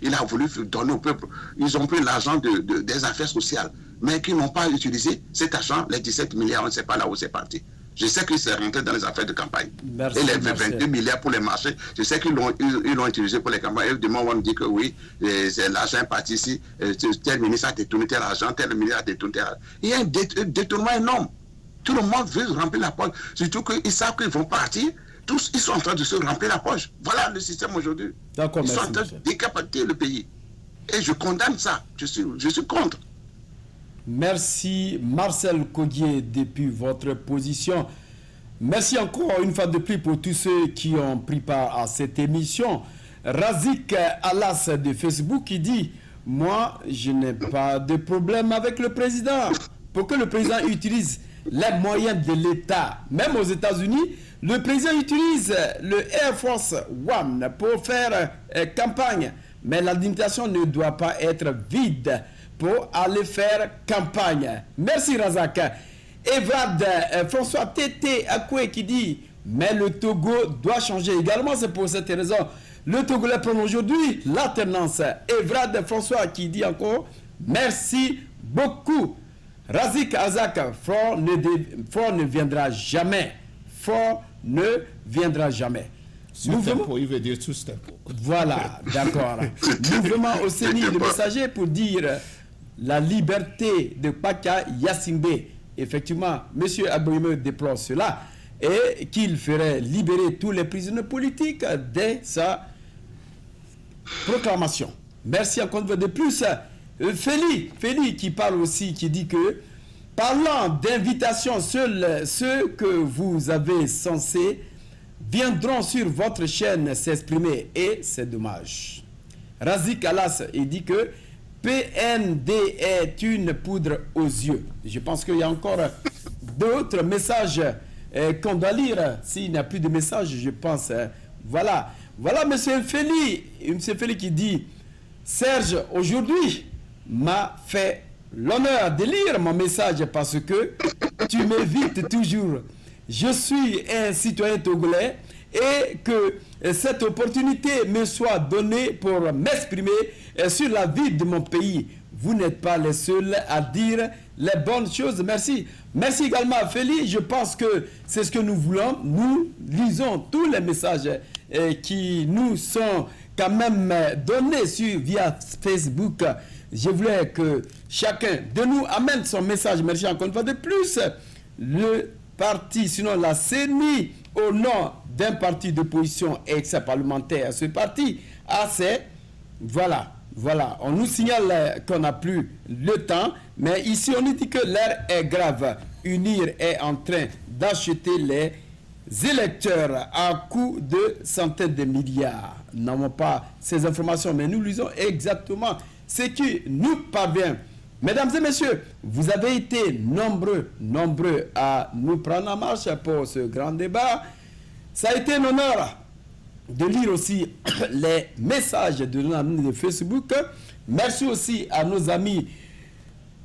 il a voulu donner au peuple, ils ont pris l'argent des affaires sociales, mais qu'ils n'ont pas utilisé cet argent, les 17 milliards, on ne sait pas là où c'est parti. Je sais qu'ils sont rentrés dans les affaires de campagne. Merci, et les 22 milliards pour les marchés, je sais qu'ils l'ont utilisé pour les campagnes. Et demain, on dit que oui, l'argent est parti ici, tel ministre a détourné tel argent, tel ministre a détourné tel argent. Il y a un détournement énorme. Tout le monde veut remplir la poche, surtout qu'ils savent qu'ils vont partir. Tous, ils sont en train de se remplir la poche. Voilà le système aujourd'hui. Ils sont en train de décapiter le pays. Et je condamne ça. Je suis contre. Merci Marcel Kodié depuis votre position. Merci encore une fois de plus pour tous ceux qui ont pris part à cette émission. Razik Alas de Facebook qui dit « Moi, je n'ai pas de problème avec le président. Pour que le président utilise les moyens de l'État, même aux États-Unis, le président utilise le Air Force One pour faire campagne. Mais l'administration ne doit pas être vide pour aller faire campagne. » Merci Razak. Evrad François Tété Akoué qui dit « Mais le Togo doit changer également. C'est pour cette raison. Le Togolais prend aujourd'hui l'alternance. » Evrad François qui dit encore « Merci beaucoup. » Razik Azak, fort ne viendra jamais. Fort ne viendra jamais. Tempo, il veut dire sous tempo. Voilà, d'accord. Mouvement au CENI, le messager pour dire la liberté de Paka Yassimbe. Effectivement, M. Abouyme déplore cela et qu'il ferait libérer tous les prisonniers politiques dès sa proclamation. Merci encore de plus. Feli qui parle aussi, qui dit que parlant d'invitation, seuls ceux que vous avez censés viendront sur votre chaîne s'exprimer et c'est dommage. Razik Alas, il dit que PND est une poudre aux yeux. Je pense qu'il y a encore d'autres messages qu'on doit lire. S'il n'y a plus de messages, je pense. Voilà, M. Feli qui dit Serge, aujourd'hui, m'a fait l'honneur de lire mon message parce que tu m'évites toujours. Je suis un citoyen togolais et que cette opportunité me soit donnée pour m'exprimer sur la vie de mon pays. Vous n'êtes pas les seuls à dire les bonnes choses. Merci. Merci également à Félix. Je pense que c'est ce que nous voulons. Nous lisons tous les messages qui nous sont quand même donnés via Facebook. Je voulais que chacun de nous amène son message. Merci encore une fois de plus. Le parti, sinon la CENI, au nom d'un parti d'opposition ex-parlementaire, ce parti a ses... Voilà. On nous signale qu'on n'a plus le temps, mais ici on nous dit que l'heure est grave. UNIR est en train d'acheter les électeurs à coût de centaines de milliards. Nous n'avons pas ces informations, mais nous lisons exactement ce qui nous parvient. Mesdames et messieurs, vous avez été nombreux à nous prendre en marche pour ce grand débat. Ça a été un honneur de lire aussi les messages de nos amis de Facebook. Merci aussi à nos amis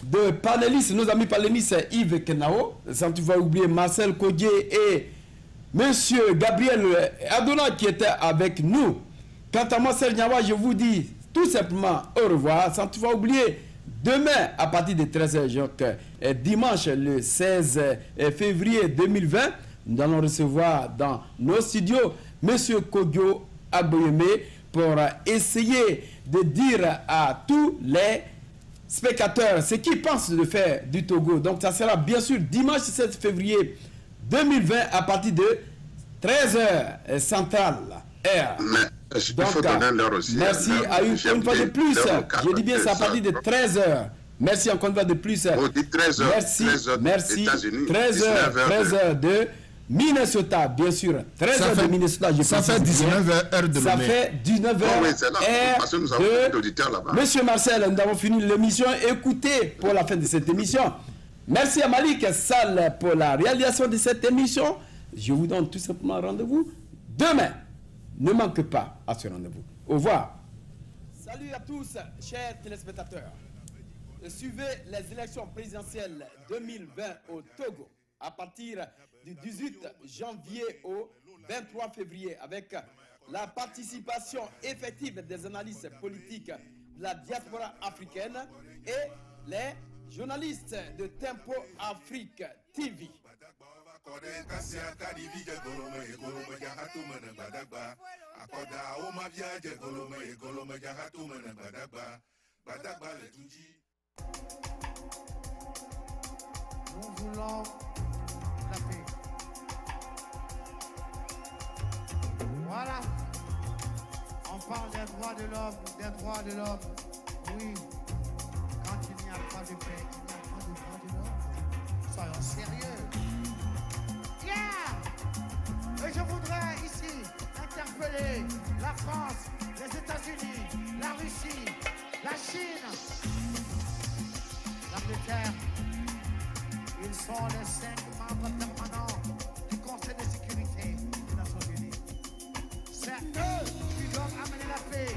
de panélistes, Yves Kenao, sans tu vas oublier Marcel Kodié et Monsieur Gabriel Adona qui était avec nous. Quant à moi, Serge Nyawa, je vous dis tout simplement au revoir, sans tu vas oublier demain à partir de 13h, dimanche le 16 février 2020, nous allons recevoir dans nos studios Monsieur Kogyo Agboyeme pour essayer de dire à tous les spectateurs ce qu'ils pensent de faire du Togo. Donc ça sera bien sûr dimanche 7 février 2020 à partir de 13h centrale heure. Mais il faut donner l'heure aussi. Merci à une fois de plus. Je dis bien ça à partir de 13h. Merci encore une fois de plus. On dit 13h. Merci. 13h de Minnesota, bien sûr. 13h de Minnesota. Ça fait 19h heure de Lomé. Ça fait 19h heure de... Monsieur Marcel, nous avons fini l'émission. Écoutez pour la fin de cette émission. Merci à Malik Sall pour la réalisation de cette émission. Je vous donne tout simplement rendez-vous demain. Ne manquez pas à ce rendez-vous. Au revoir. Salut à tous, chers téléspectateurs. Suivez les élections présidentielles 2020 au Togo à partir du 18 janvier au 23 février avec la participation effective des analystes politiques de la diaspora africaine et les journalistes de Tempo Afrique TV. Nous voulons la paix. Voilà. On parle des droits de l'homme, Oui. Quand il n'y a pas de paix, il n'y a pas de droits de l'homme. Soyons sérieux. Yeah! Et je voudrais ici interpeller la France, les États-Unis, la Russie, la Chine, l'Angleterre. Ils sont les 5 membres permanents du Conseil de sécurité des Nations Unies. C'est eux qui doivent amener la paix.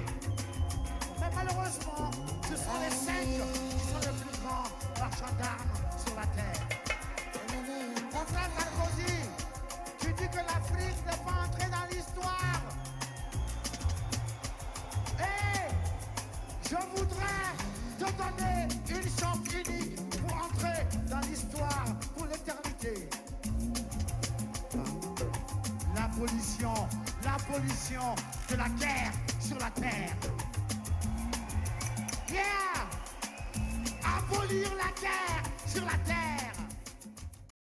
Mais malheureusement, ce sont les 5 qui sont les plus grands marchands d'armes sur la terre. Mon frère Sarkozy, tu dis que l'Afrique n'est pas entrée dans l'histoire. Et je voudrais te donner une chance unique pour entrer dans l'histoire pour l'éternité. L'abolition de la guerre sur la terre. Yeah! Abolir la guerre sur la terre.